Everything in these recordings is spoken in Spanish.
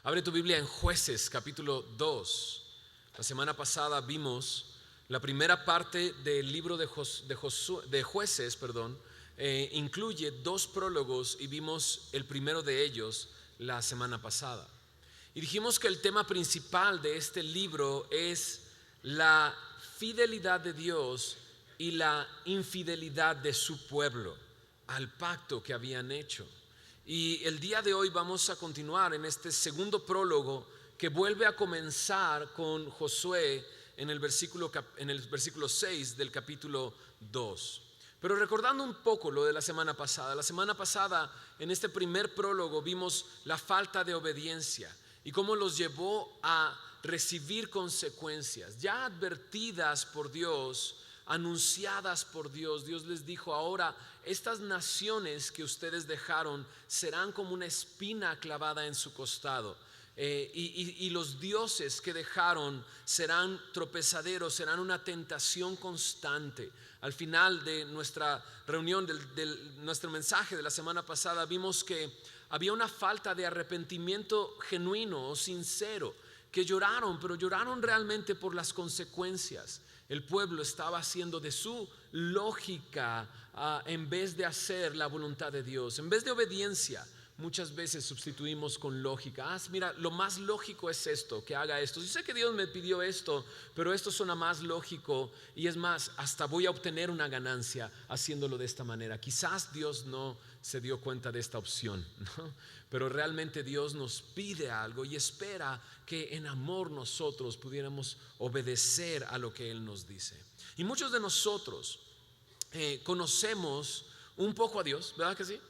Abre tu Biblia en Jueces, capítulo 2. La semana pasada vimos la primera parte del libro de Jueces, incluye dos prólogos y vimos el primero de ellos la semana pasada. Y dijimos que el tema principal de este libro es la fidelidad de Dios y la infidelidad de su pueblo al pacto que habían hecho. Y el día de hoy vamos a continuar en este segundo prólogo que vuelve a comenzar con Josué en el versículo 6 del capítulo 2. Pero recordando un poco lo de la semana pasada en este primer prólogo vimos la falta de obediencia y cómo los llevó a recibir consecuencias ya advertidas por Dios, anunciadas por Dios. Dios les dijo: ahora estas naciones que ustedes dejaron serán como una espina clavada en su costado. Y los dioses que dejaron serán tropezaderos, serán una tentación constante. Al final de nuestra reunión, nuestro mensaje de la semana pasada, vimos que había una falta de arrepentimiento genuino o sincero, que lloraron, pero lloraron realmente por las consecuencias. El pueblo estaba haciendo de su lógica en vez de hacer la voluntad de Dios. En vez de obediencia, muchas veces sustituimos con lógica. Mira, lo más lógico es esto, que haga esto. Yo sé que Dios me pidió esto, pero esto suena más lógico y es más, hasta voy a obtener una ganancia haciéndolo de esta manera. Quizás Dios no se dio cuenta de esta opción, ¿no? Pero realmente Dios nos pide algo y espera que en amor nosotros pudiéramos obedecer a lo que Él nos dice. Y muchos de nosotros conocemos un poco a Dios, ¿verdad que sí?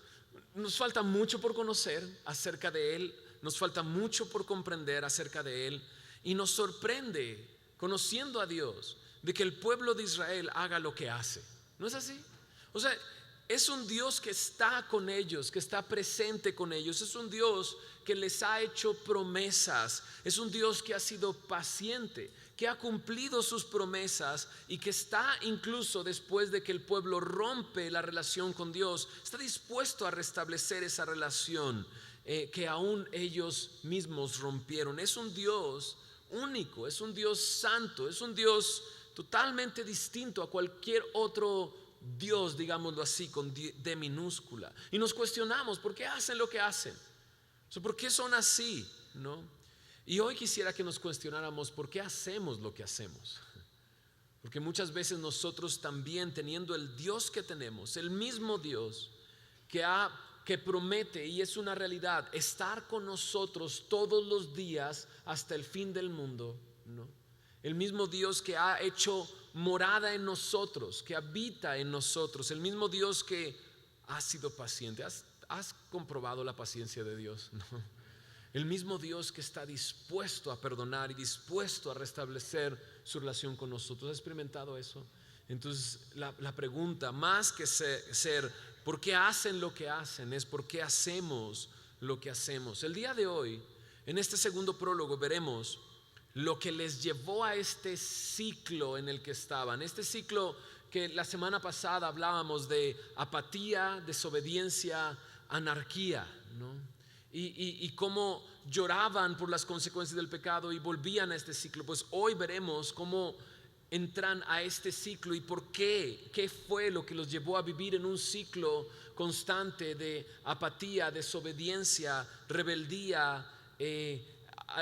Nos falta mucho por conocer acerca de Él, nos falta mucho por comprender acerca de Él, y nos sorprende, conociendo a Dios, de que el pueblo de Israel haga lo que hace. ¿No es así? O sea, es un Dios que está con ellos, que está presente con ellos. Es un Dios que les ha hecho promesas. Es un Dios que ha sido paciente, que ha cumplido sus promesas y que está, incluso después de que el pueblo rompe la relación con Dios, está dispuesto a restablecer esa relación que aún ellos mismos rompieron. Es un Dios único, es un Dios santo, es un Dios totalmente distinto a cualquier otro Dios, digámoslo así, con D minúscula. Y nos cuestionamos por qué hacen lo que hacen, o sea, por qué son así, ¿no? Y hoy quisiera que nos cuestionáramos por qué hacemos lo que hacemos. Porque muchas veces nosotros también, teniendo el Dios que tenemos, el mismo Dios que promete, y es una realidad, estar con nosotros todos los días hasta el fin del mundo, ¿no? El mismo Dios que ha hecho morada en nosotros, que habita en nosotros, el mismo Dios que ha sido paciente. ¿Has comprobado la paciencia de Dios? ¿No? El mismo Dios que está dispuesto a perdonar y dispuesto a restablecer su relación con nosotros. ¿Has experimentado eso? Entonces la pregunta, más que ser ¿por qué hacen lo que hacen?, es ¿por qué hacemos lo que hacemos? El día de hoy, en este segundo prólogo, veremos lo que les llevó a este ciclo en el que estaban. Este ciclo que la semana pasada hablábamos de apatía, desobediencia, anarquía, ¿no? Y cómo lloraban por las consecuencias del pecado y volvían a este ciclo. Pues hoy veremos cómo entran a este ciclo y por qué fue lo que los llevó a vivir en un ciclo constante de apatía, desobediencia, rebeldía,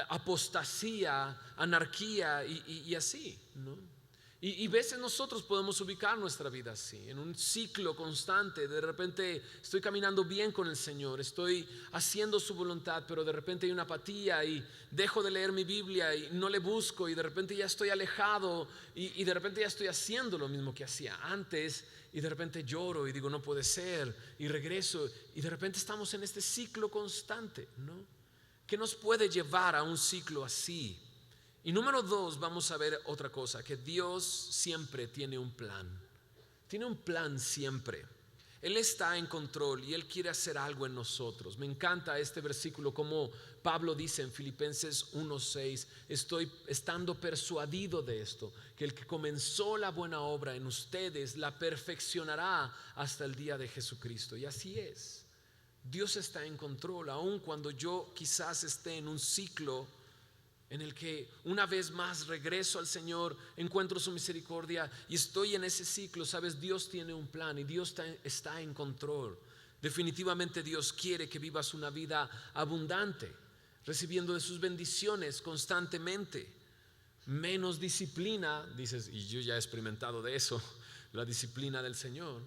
apostasía, anarquía y así, ¿no? Y veces nosotros podemos ubicar nuestra vida así, en un ciclo constante. De repente estoy caminando bien con el Señor, estoy haciendo su voluntad, pero de repente hay una apatía y dejo de leer mi Biblia y no le busco, y de repente ya estoy alejado y de repente ya estoy haciendo lo mismo que hacía antes, y de repente lloro y digo no puede ser, y regreso, y de repente estamos en este ciclo constante, ¿no? ¿Qué nos puede llevar a un ciclo así? Y número 2, vamos a ver otra cosa, que Dios siempre tiene un plan. Tiene un plan siempre. Él está en control y Él quiere hacer algo en nosotros. Me encanta este versículo, como Pablo dice en Filipenses 1:6, estoy estando persuadido de esto, que el que comenzó la buena obra en ustedes la perfeccionará hasta el día de Jesucristo. Y así es. Dios está en control, aun cuando yo quizás esté en un ciclo en el que una vez más regreso al Señor, encuentro su misericordia y estoy en ese ciclo. Sabes, Dios tiene un plan y Dios está en control. Definitivamente Dios quiere que vivas una vida abundante, recibiendo de sus bendiciones constantemente. Menos disciplina, dices, y yo ya he experimentado de eso, la disciplina del Señor,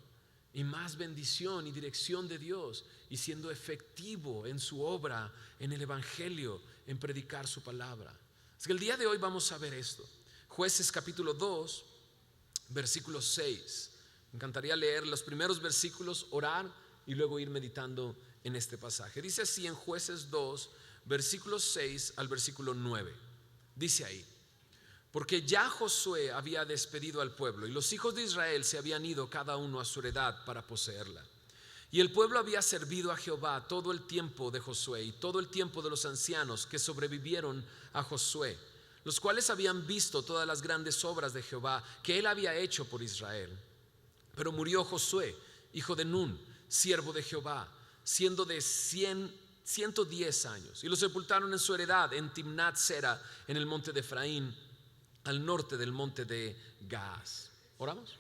y más bendición y dirección de Dios, y siendo efectivo en su obra, en el Evangelio, en predicar su palabra. Así que el día de hoy vamos a ver esto. Jueces capítulo 2, versículo 6. Me encantaría leer los primeros versículos, orar y luego ir meditando en este pasaje. Dice así en Jueces 2, versículo 6 al versículo 9. Dice ahí: porque ya Josué había despedido al pueblo y los hijos de Israel se habían ido cada uno a su heredad para poseerla. Y el pueblo había servido a Jehová todo el tiempo de Josué y todo el tiempo de los ancianos que sobrevivieron a Josué, los cuales habían visto todas las grandes obras de Jehová que él había hecho por Israel. Pero murió Josué, hijo de Nun, siervo de Jehová, siendo de 110 años, y lo sepultaron en su heredad en Timnat Sera, en el monte de Efraín, al norte del monte de Gaas. ¿Oramos?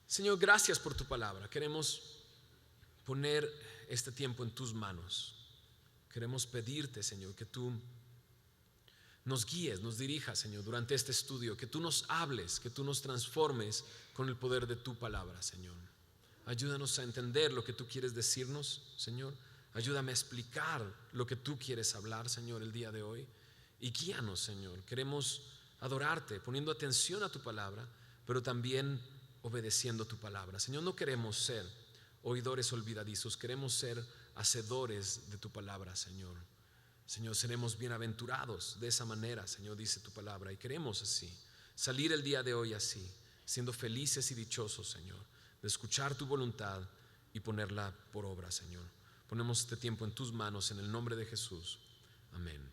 Señor, gracias por tu palabra. Queremos poner este tiempo en tus manos. Queremos pedirte, Señor, que tú nos guíes, nos dirijas, Señor, durante este estudio, que tú nos hables, que tú nos transformes con el poder de tu palabra, Señor. Ayúdanos a entender lo que tú quieres decirnos, Señor. Ayúdame a explicar lo que tú quieres hablar, Señor, el día de hoy. Y guíanos, Señor. Queremos adorarte, poniendo atención a tu palabra, pero también obedeciendo tu palabra. Señor, no queremos ser oidores olvidadizos, queremos ser hacedores de tu palabra, Señor. Señor, seremos bienaventurados de esa manera, Señor, dice tu palabra, y queremos así salir el día de hoy así, siendo felices y dichosos, Señor, de escuchar tu voluntad y ponerla por obra, Señor. Ponemos este tiempo en tus manos en el nombre de Jesús. Amén.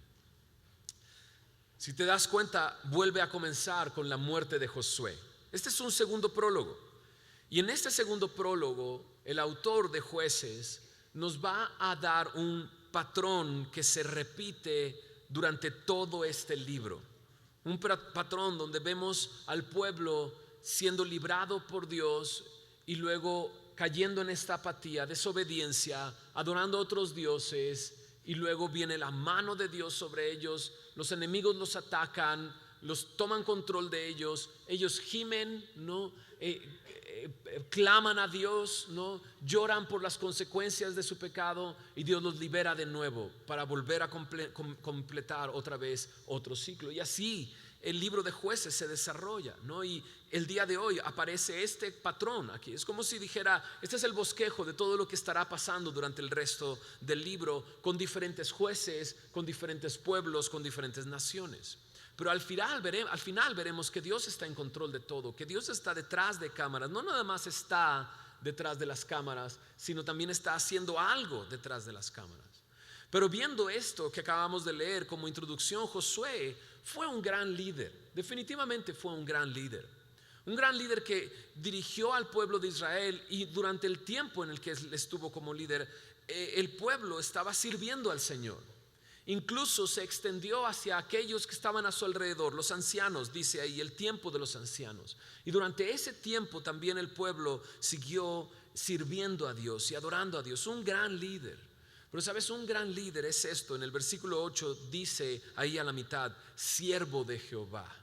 Si te das cuenta, vuelve a comenzar con la muerte de Josué. Este es un segundo prólogo. Y en este segundo prólogo, el autor de Jueces nos va a dar un patrón que se repite durante todo este libro. Un patrón donde vemos al pueblo siendo librado por Dios y luego cayendo en esta apatía, desobediencia, adorando a otros dioses, y luego viene la mano de Dios sobre ellos. Los enemigos los atacan, los toman control de ellos, ellos gimen, ¿no? Claman a Dios, ¿no? Lloran por las consecuencias de su pecado, y Dios los libera de nuevo para volver a completar otra vez otro ciclo. Y así el libro de Jueces se desarrolla, ¿no? Y el día de hoy aparece este patrón aquí. Es como si dijera, este es el bosquejo de todo lo que estará pasando durante el resto del libro, con diferentes jueces, con diferentes pueblos, con diferentes naciones. Pero al final veremos que Dios está en control de todo, que Dios está detrás de cámaras. No nada más está detrás de las cámaras, sino también está haciendo algo detrás de las cámaras. Pero viendo esto que acabamos de leer como introducción, Josué fue un gran líder. Definitivamente fue un gran líder. Un gran líder que dirigió al pueblo de Israel, y durante el tiempo en el que él estuvo como líder, el pueblo estaba sirviendo al Señor. Incluso se extendió hacia aquellos que estaban a su alrededor, los ancianos, dice ahí, el tiempo de los ancianos. Y durante ese tiempo también el pueblo siguió sirviendo a Dios y adorando a Dios. Un gran líder. Pero sabes, un gran líder es esto. En el versículo 8 dice ahí a la mitad, siervo de Jehová.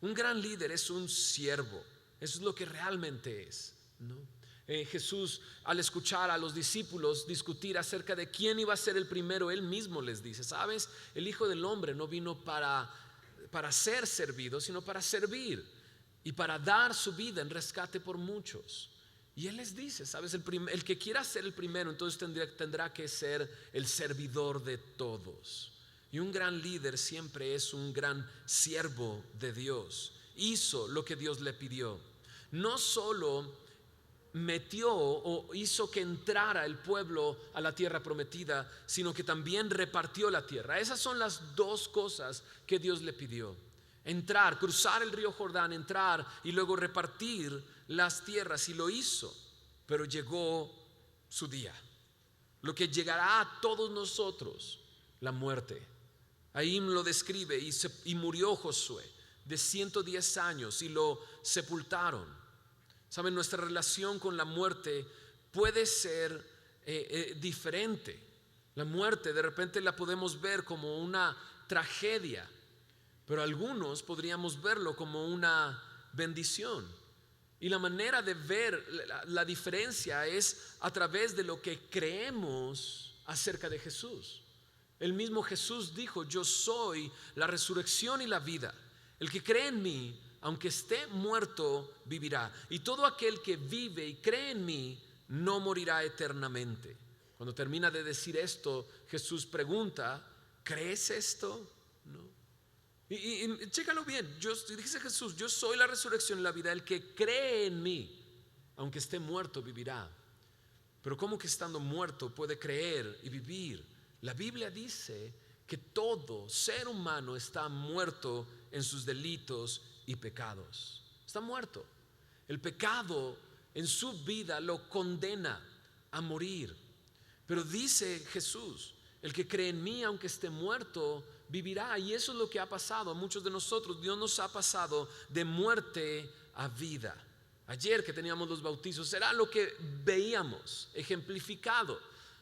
Un gran líder es un siervo. Eso es lo que realmente es, ¿no? Jesús, al escuchar a los discípulos discutir acerca de quién iba a ser el primero, él mismo les dice, sabes, el Hijo del Hombre no vino para ser servido, sino para servir y para dar su vida en rescate por muchos. Y él les dice, sabes, el que quiera ser el primero, entonces tendrá que ser el servidor de todos. Y un gran líder siempre es un gran siervo de Dios. Hizo lo que Dios le pidió. No solo metió o hizo que entrara el pueblo a la tierra prometida, sino que también repartió la tierra. Esas son las dos cosas que Dios le pidió: entrar, cruzar el río Jordán, entrar y luego repartir las tierras. Y lo hizo, pero llegó su día. lo que llegará a todos nosotros, la muerte. Ahí lo describe y murió Josué de 110 años y lo sepultaron. Saben, nuestra relación con la muerte puede ser diferente. La muerte de repente la podemos ver como una tragedia, pero algunos podríamos verlo como una bendición. Y la manera de ver la diferencia es a través de lo que creemos acerca de Jesús. El mismo Jesús dijo: yo soy la resurrección y la vida. El que cree en mí, aunque esté muerto, vivirá. Y todo aquel que vive y cree en mí no morirá eternamente. Cuando termina de decir esto, Jesús pregunta: ¿crees esto? ¿No? Y chécalo bien. Dice Jesús: yo soy la resurrección y la vida. El que cree en mí, aunque esté muerto, vivirá. Pero ¿cómo que estando muerto puede creer y vivir? La Biblia dice que todo ser humano está muerto en sus delitos y pecados. Está muerto. El pecado en su vida lo condena a morir. Pero dice Jesús: el que cree en mí, aunque esté muerto, vivirá. Y eso es lo que ha pasado a muchos de nosotros. Dios nos ha pasado de muerte a vida. Ayer que teníamos los bautizos, era lo que veíamos ejemplificado.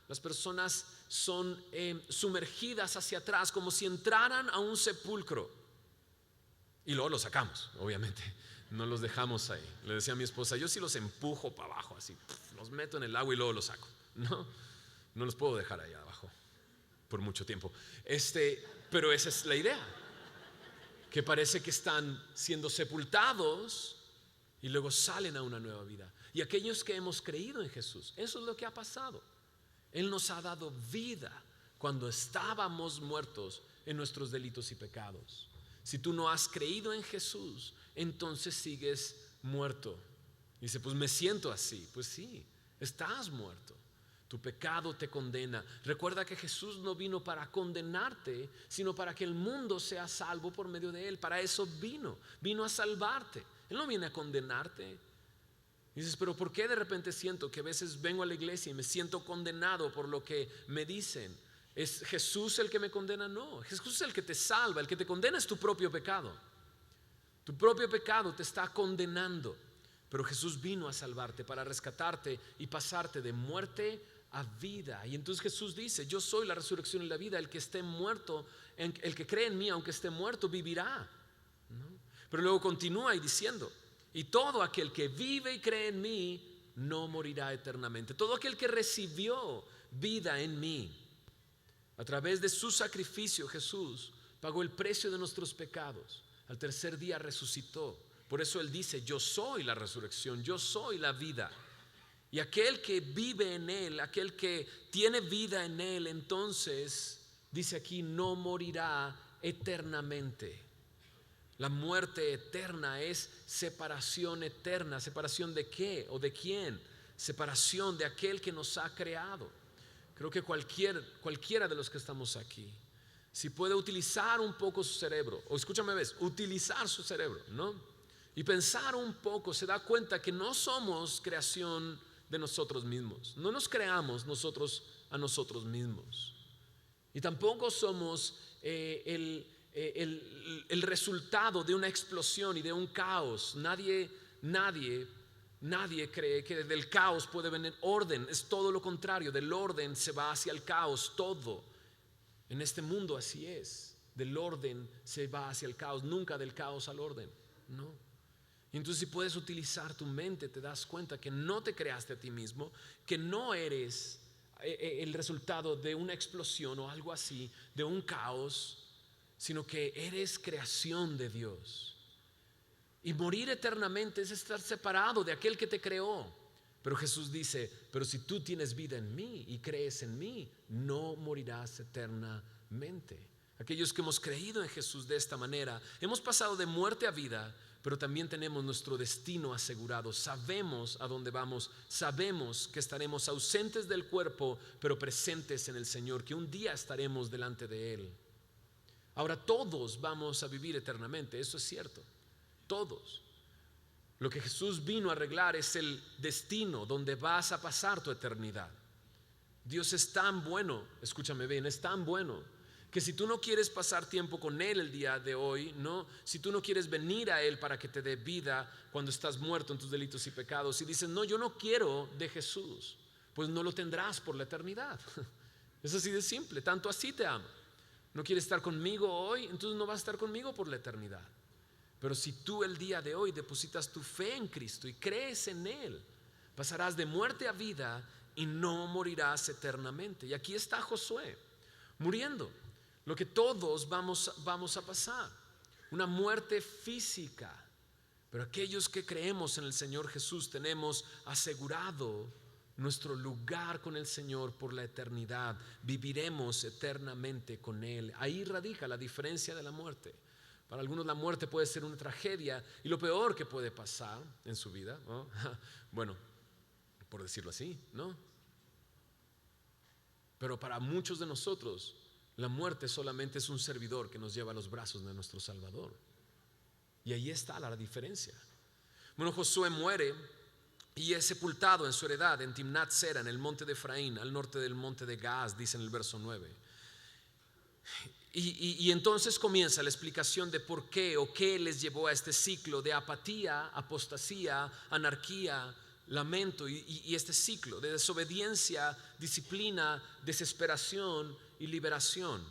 Las personas son sumergidas hacia atrás como si entraran a un sepulcro. Y luego los sacamos, obviamente. No los dejamos ahí. Le decía a mi esposa: yo sí los empujo para abajo, así, los meto en el agua y luego los saco. No los puedo dejar ahí abajo por mucho tiempo. Pero esa es la idea, que parece que están siendo sepultados y luego salen a una nueva vida. Y aquellos que hemos creído en Jesús, eso es lo que ha pasado. Él nos ha dado vida cuando estábamos muertos en nuestros delitos y pecados. Si tú no has creído en Jesús, entonces sigues muerto. Dice: pues me siento así. Pues sí, estás muerto. Tu pecado te condena. Recuerda que Jesús no vino para condenarte, sino para que el mundo sea salvo por medio de Él. Para eso vino a salvarte. Él no viene a condenarte. Dices: pero ¿por qué de repente siento que a veces vengo a la iglesia y me siento condenado por lo que me dicen? ¿Es Jesús el que me condena? No, Jesús es el que te salva. El que te condena es tu propio pecado. Tu propio pecado te está condenando. Pero Jesús vino a salvarte, para rescatarte y pasarte de muerte a vida. Y entonces Jesús dice: yo soy la resurrección y la vida. El que esté muerto, el que cree en mí, aunque esté muerto, vivirá, ¿no? Pero luego continúa y diciendo: y todo aquel que vive y cree en mí no morirá eternamente. Todo aquel que recibió vida en mí, a través de su sacrificio, Jesús pagó el precio de nuestros pecados. Al tercer día resucitó. Por eso Él dice: yo soy la resurrección, yo soy la vida. Y aquel que vive en Él, aquel que tiene vida en Él, entonces, dice aquí, no morirá eternamente. La muerte eterna es separación eterna. ¿Separación de qué o de quién? Separación de aquel que nos ha creado. Creo que cualquiera de los que estamos aquí, si puede utilizar un poco su cerebro, o escúchame, utilizar su cerebro, ¿no? Y pensar un poco, se da cuenta que no somos creación de nosotros mismos. No nos creamos nosotros a nosotros mismos. Y tampoco somos el resultado de una explosión y de un caos. Nadie cree que del caos puede venir orden. Es todo lo contrario. Del orden se va hacia el caos. Todo en este mundo así es. Del orden se va hacia el caos. Nunca del caos al orden. No. Y entonces, si puedes utilizar tu mente, te das cuenta que no te creaste a ti mismo, que no eres el resultado de una explosión o algo así, de un caos, sino que eres creación de Dios. Y morir eternamente es estar separado de aquel que te creó. Pero Jesús dice: pero si tú tienes vida en mí y crees en mí, no morirás eternamente. Aquellos que hemos creído en Jesús de esta manera, hemos pasado de muerte a vida, pero también tenemos nuestro destino asegurado. Sabemos a dónde vamos, sabemos que estaremos ausentes del cuerpo, pero presentes en el Señor, que un día estaremos delante de Él. Ahora, todos vamos a vivir eternamente, eso es cierto, todos. Lo que Jesús vino a arreglar es el destino donde vas a pasar tu eternidad. Dios es tan bueno, escúchame bien, es tan bueno que si tú no quieres pasar tiempo con Él el día de hoy, no, si tú no quieres venir a Él para que te dé vida cuando estás muerto en tus delitos y pecados, y dices, no, yo no quiero de Jesús, pues no lo tendrás por la eternidad. Es así de simple, tanto así te ama. No quieres estar conmigo hoy, entonces no vas a estar conmigo por la eternidad. Pero si tú el día de hoy depositas tu fe en Cristo y crees en Él, pasarás de muerte a vida y no morirás eternamente. Y aquí está Josué, muriendo, lo que todos vamos a pasar, una muerte física. Pero aquellos que creemos en el Señor Jesús tenemos asegurado nuestro lugar con el Señor por la eternidad. Viviremos eternamente con Él. Ahí radica la diferencia de la muerte. Para algunos la muerte puede ser una tragedia y lo peor que puede pasar en su vida, ¿no? Bueno, por decirlo así, ¿no? Pero para muchos de nosotros la muerte solamente es un servidor que nos lleva a los brazos de nuestro Salvador. Y ahí está la diferencia. Bueno, Josué muere y es sepultado en su heredad en Timnat Sera, en el monte de Efraín, al norte del monte de Gaas, dice en el verso 9. Y entonces comienza la explicación de por qué o qué les llevó a este ciclo de apatía, apostasía, anarquía, lamento y este ciclo de desobediencia, disciplina, desesperación y liberación.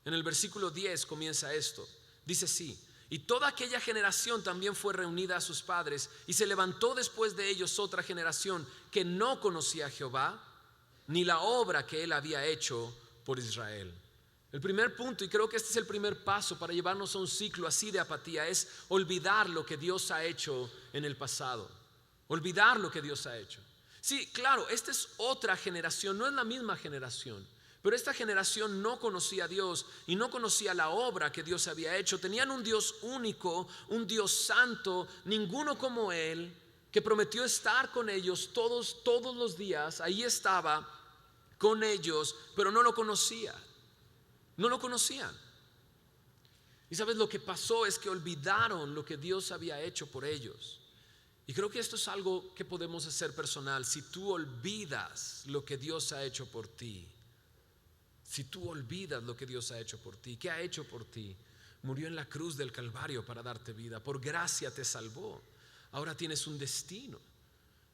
En el versículo 10 comienza esto. Dice así: y toda aquella generación también fue reunida a sus padres, y se levantó después de ellos otra generación que no conocía a Jehová, ni la obra que él había hecho por Israel. El primer punto, y creo que este es el primer paso para llevarnos a un ciclo así de apatía, es olvidar lo que Dios ha hecho en el pasado. Olvidar lo que Dios ha hecho. Sí, claro, esta es otra generación, no es la misma generación. Pero esta generación no conocía a Dios y no conocía la obra que Dios había hecho. Tenían un Dios único, un Dios santo, ninguno como Él, que prometió estar con ellos todos los días. Ahí estaba con ellos, pero no lo conocía. No lo conocían. Y sabes, lo que pasó es que olvidaron lo que Dios había hecho por ellos. Y creo que esto es algo que podemos hacer personal. Si tú olvidas lo que Dios ha hecho por ti, si tú olvidas lo que Dios ha hecho por ti, ¿qué ha hecho por ti? Murió en la cruz del Calvario para darte vida. Por gracia te salvó. Ahora tienes un destino.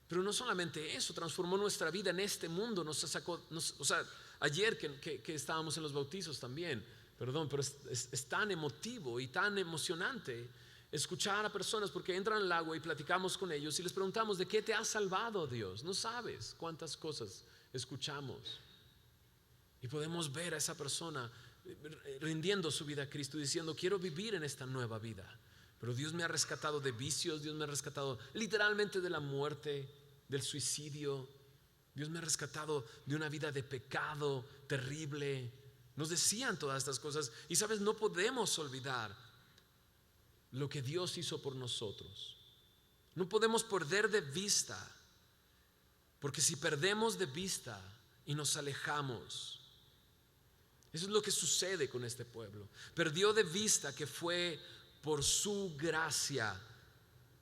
Pero no solamente eso, transformó nuestra vida en este mundo. Nos sacó, o sea, ayer que estábamos en los bautizos también, perdón, pero es tan emotivo y tan emocionante escuchar a personas, porque entran al agua y platicamos con ellos y les preguntamos: ¿de qué te ha salvado Dios? No sabes cuántas cosas escuchamos. Y podemos ver a esa persona rindiendo su vida a Cristo, diciendo: quiero vivir en esta nueva vida. Pero Dios me ha rescatado de vicios, Dios me ha rescatado literalmente de la muerte, del suicidio. Dios me ha rescatado de una vida de pecado terrible. Nos decían todas estas cosas. Y sabes, no podemos olvidar lo que Dios hizo por nosotros. No podemos perder de vista, porque si perdemos de vista y nos alejamos, eso es lo que sucede con este pueblo. Perdió de vista que fue por su gracia.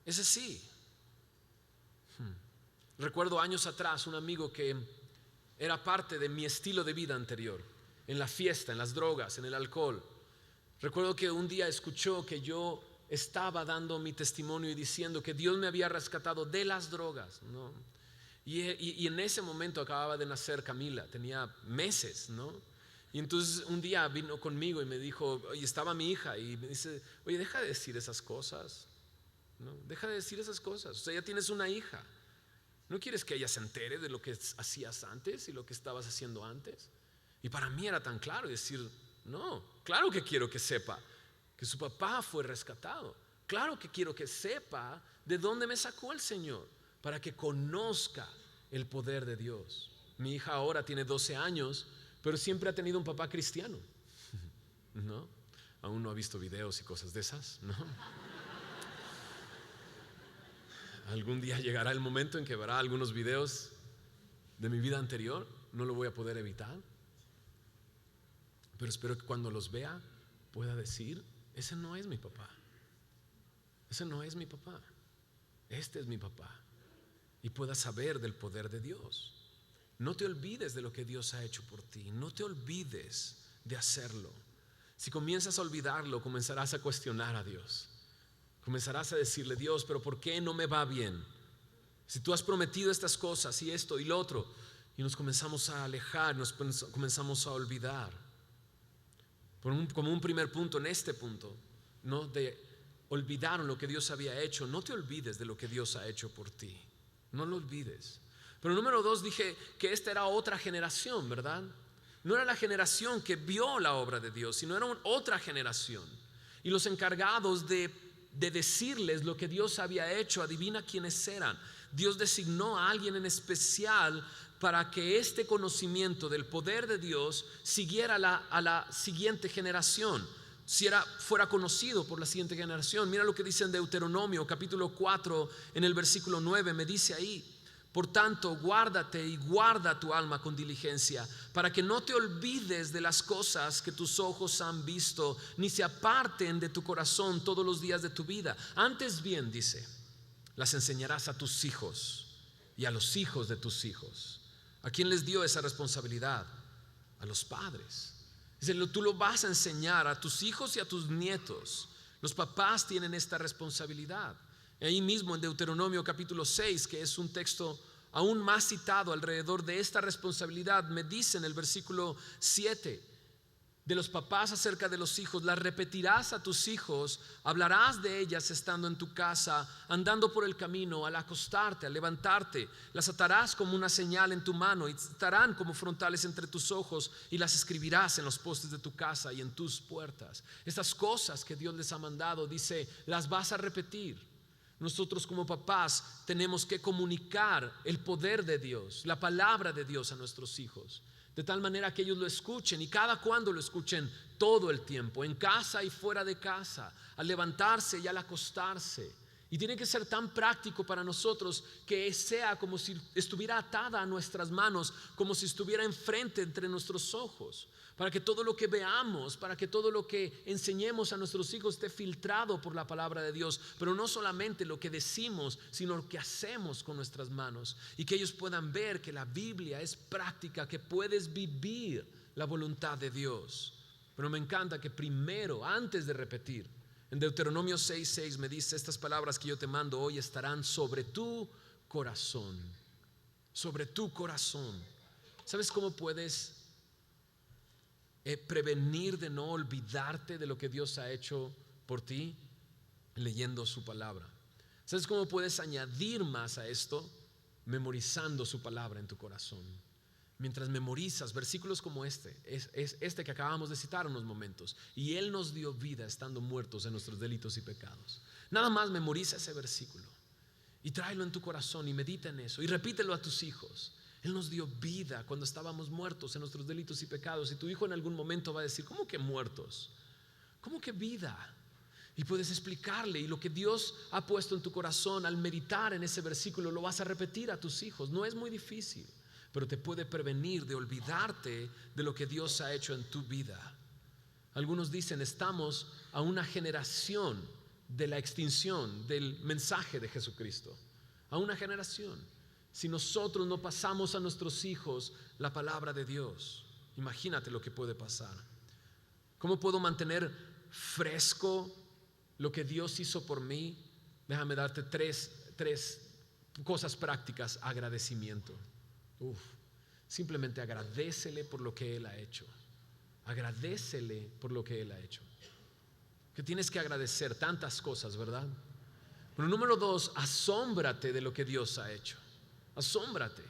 Es así. Recuerdo años atrás un amigo que era parte de mi estilo de vida anterior, en la fiesta, en las drogas, en el alcohol. Recuerdo que un día escuchó que yo estaba dando mi testimonio y diciendo que Dios me había rescatado de las drogas, ¿no? Y en ese momento acababa de nacer Camila, tenía meses, ¿no? Y entonces un día vino conmigo y me dijo, y estaba mi hija, y me dice: oye, deja de decir esas cosas, ¿no? Deja de decir esas cosas. O sea, ya tienes una hija. ¿No quieres que ella se entere de lo que hacías antes y lo que estabas haciendo antes? Y para mí era tan claro decir: no, claro que quiero que sepa que su papá fue rescatado. Claro que quiero que sepa de dónde me sacó el Señor, para que conozca el poder de Dios. Mi hija ahora tiene 12 años, pero siempre ha tenido un papá cristiano, ¿no? Aún no ha visto videos y cosas de esas, ¿no? Algún día llegará el momento en que verá algunos videos de mi vida anterior. No lo voy a poder evitar, pero espero que cuando los vea pueda decir: ese no es mi papá. Ese no es mi papá. Este es mi papá. Y pueda saber del poder de Dios. No te olvides de lo que Dios ha hecho por ti. No te olvides de hacerlo. Si comienzas a olvidarlo, comenzarás a cuestionar a Dios. Comenzarás a decirle: Dios, pero ¿por qué no me va bien? Si tú has prometido estas cosas y esto y lo otro. Y nos comenzamos a alejar, nos comenzamos a olvidar. Como un primer punto, en este punto, ¿no? De olvidaron lo que Dios había hecho. No te olvides de lo que Dios ha hecho por ti. No lo olvides. Pero número 2, dije que esta era otra generación, ¿verdad? No era la generación que vio la obra de Dios, sino era otra generación. Y los encargados de decirles lo que Dios había hecho, adivina quiénes eran. Dios designó a alguien en especial para que este conocimiento del poder de Dios siguiera a la siguiente generación, fuera conocido por la siguiente generación. Mira lo que dice en Deuteronomio capítulo 4 en el versículo 9, me dice ahí: por tanto, guárdate y guarda tu alma con diligencia, para que no te olvides de las cosas que tus ojos han visto, ni se aparten de tu corazón todos los días de tu vida. Antes bien, dice, las enseñarás a tus hijos y a los hijos de tus hijos. ¿A quién les dio esa responsabilidad? A los padres. Dice, tú lo vas a enseñar a tus hijos y a tus nietos. Los papás tienen esta responsabilidad. Ahí mismo en Deuteronomio capítulo 6, que es un texto aún más citado alrededor de esta responsabilidad, me dice en el versículo 7 de los papás acerca de los hijos: las repetirás a tus hijos, hablarás de ellas estando en tu casa, andando por el camino, al acostarte, al levantarte, las atarás como una señal en tu mano y estarán como frontales entre tus ojos, y las escribirás en los postes de tu casa y en tus puertas. Estas cosas que Dios les ha mandado, dice, las vas a repetir. Nosotros como papás tenemos que comunicar el poder de Dios, la palabra de Dios a nuestros hijos, de tal manera que ellos lo escuchen, y cada cuando lo escuchen, todo el tiempo, en casa y fuera de casa, al levantarse y al acostarse. Y tiene que ser tan práctico para nosotros que sea como si estuviera atada a nuestras manos, como si estuviera enfrente entre nuestros ojos, para que todo lo que veamos, para que todo lo que enseñemos a nuestros hijos esté filtrado por la palabra de Dios. Pero no solamente lo que decimos, sino lo que hacemos con nuestras manos, y que ellos puedan ver que la Biblia es práctica, que puedes vivir la voluntad de Dios. Pero me encanta que primero, antes de repetir, en Deuteronomio 6:6 me dice: estas palabras que yo te mando hoy estarán sobre tu corazón. Sobre tu corazón. ¿Sabes cómo puedes prevenir de no olvidarte de lo que Dios ha hecho por ti? Leyendo su palabra. ¿Sabes cómo puedes añadir más a esto? Memorizando su palabra en tu corazón. Mientras memorizas versículos como este, es este que acabamos de citar unos momentos: y Él nos dio vida estando muertos en nuestros delitos y pecados. Nada más memoriza ese versículo y tráelo en tu corazón y medita en eso y repítelo a tus hijos. Él nos dio vida cuando estábamos muertos en nuestros delitos y pecados. Y tu hijo en algún momento va a decir: ¿cómo que muertos? ¿Cómo que vida? Y puedes explicarle, y lo que Dios ha puesto en tu corazón al meditar en ese versículo lo vas a repetir a tus hijos. No es muy difícil, pero te puede prevenir de olvidarte de lo que Dios ha hecho en tu vida. Algunos dicen: estamos a una generación de la extinción del mensaje de Jesucristo. A una generación. Si nosotros no pasamos a nuestros hijos la palabra de Dios, imagínate lo que puede pasar. ¿Cómo puedo mantener fresco lo que Dios hizo por mí? Déjame darte tres cosas prácticas. Agradecimiento. Simplemente agradécele por lo que Él ha hecho. Agradécele por lo que Él ha hecho. Que tienes que agradecer tantas cosas, ¿verdad? Pero número 2, asómbrate de lo que Dios ha hecho. Asómbrate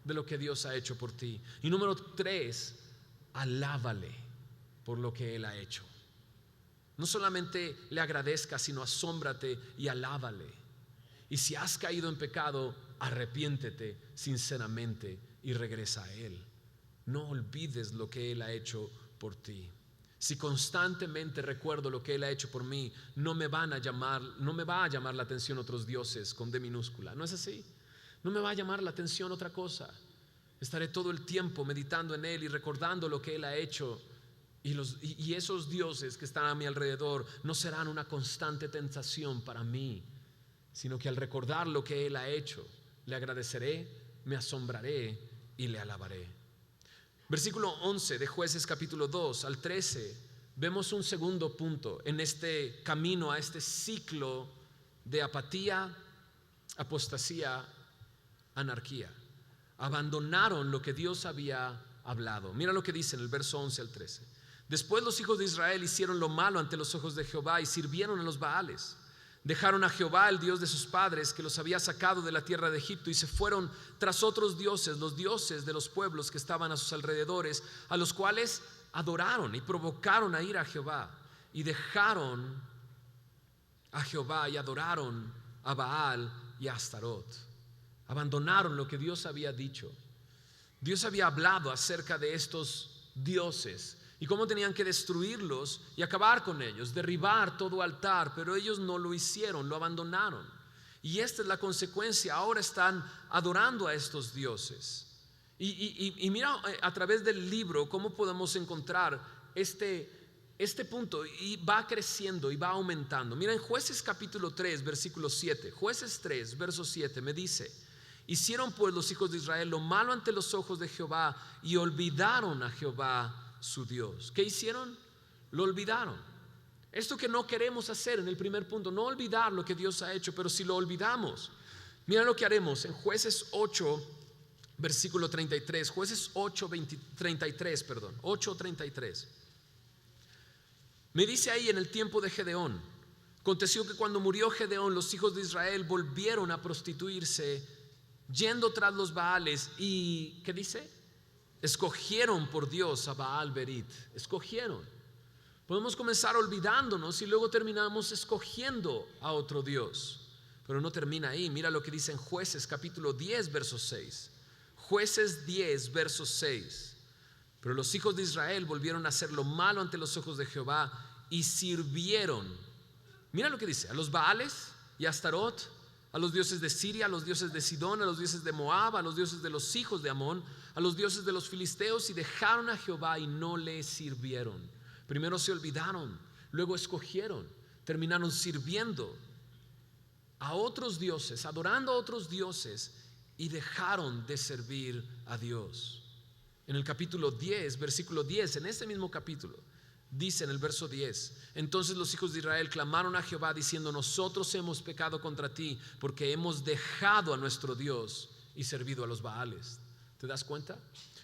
de lo que Dios ha hecho por ti. Y número 3, alábale por lo que Él ha hecho. No solamente le agradezcas, sino asómbrate y alábale. Y si has caído en pecado, arrepiéntete sinceramente y regresa a Él. No olvides lo que Él ha hecho por ti. Si constantemente recuerdo lo que Él ha hecho por mí, no me va a llamar la atención otros dioses con D minúscula. ¿No es así? No me va a llamar la atención otra cosa. Estaré todo el tiempo meditando en Él y recordando lo que Él ha hecho. Y esos dioses que están a mi alrededor no serán una constante tentación para mí, sino que al recordar lo que Él ha hecho, le agradeceré, me asombraré y le alabaré. Versículo 11 de Jueces capítulo 2 al 13, vemos un segundo punto en este camino a este ciclo de apatía, apostasía, anarquía. Abandonaron lo que Dios había hablado. Mira lo que dice en el verso 11 al 13. Después los hijos de Israel hicieron lo malo ante los ojos de Jehová y sirvieron a los Baales. Dejaron a Jehová, el Dios de sus padres, que los había sacado de la tierra de Egipto, y se fueron tras otros dioses, los dioses de los pueblos que estaban a sus alrededores, a los cuales adoraron y provocaron a ir a Jehová. Y dejaron a Jehová y adoraron a Baal y a Astarot. Abandonaron lo que Dios había dicho. Dios había hablado acerca de estos dioses y cómo tenían que destruirlos y acabar con ellos, derribar todo altar, pero ellos no lo hicieron, lo abandonaron. Y esta es la consecuencia. Ahora están adorando a estos dioses. Y mira a través del libro cómo podemos encontrar este punto, y va creciendo y va aumentando. Mira en Jueces capítulo 3 versículo 7, Jueces 3 verso 7 me dice: hicieron pues los hijos de Israel lo malo ante los ojos de Jehová y olvidaron a Jehová su Dios. ¿Qué hicieron? Lo olvidaron. Esto que no queremos hacer en el primer punto, no olvidar lo que Dios ha hecho, pero si lo olvidamos, mira lo que haremos en Jueces 8 versículo 33, Jueces 8:33, 8:33. Me dice ahí: en el tiempo de Gedeón, aconteció que cuando murió Gedeón, los hijos de Israel volvieron a prostituirse, yendo tras los Baales, y ¿qué dice? Escogieron por Dios a Baal Berit. Escogieron. Podemos comenzar olvidándonos y luego terminamos escogiendo a otro Dios, pero no termina ahí. Mira lo que dice en Jueces capítulo 10 verso 6. Jueces 10 verso 6. Pero los hijos de Israel volvieron a hacer lo malo ante los ojos de Jehová y sirvieron, mira lo que dice, a los Baales y a Astarot, a los dioses de Siria, a los dioses de Sidón, a los dioses de Moab, a los dioses de los hijos de Amón, a los dioses de los filisteos, y dejaron a Jehová y no le sirvieron. Primero se olvidaron, luego escogieron, terminaron sirviendo a otros dioses, adorando a otros dioses, y dejaron de servir a Dios. En el capítulo 10, versículo 10, en este mismo capítulo, dice en el verso 10: entonces los hijos de Israel clamaron a Jehová diciendo: nosotros hemos pecado contra ti, porque hemos dejado a nuestro Dios y servido a los Baales. ¿Te das cuenta?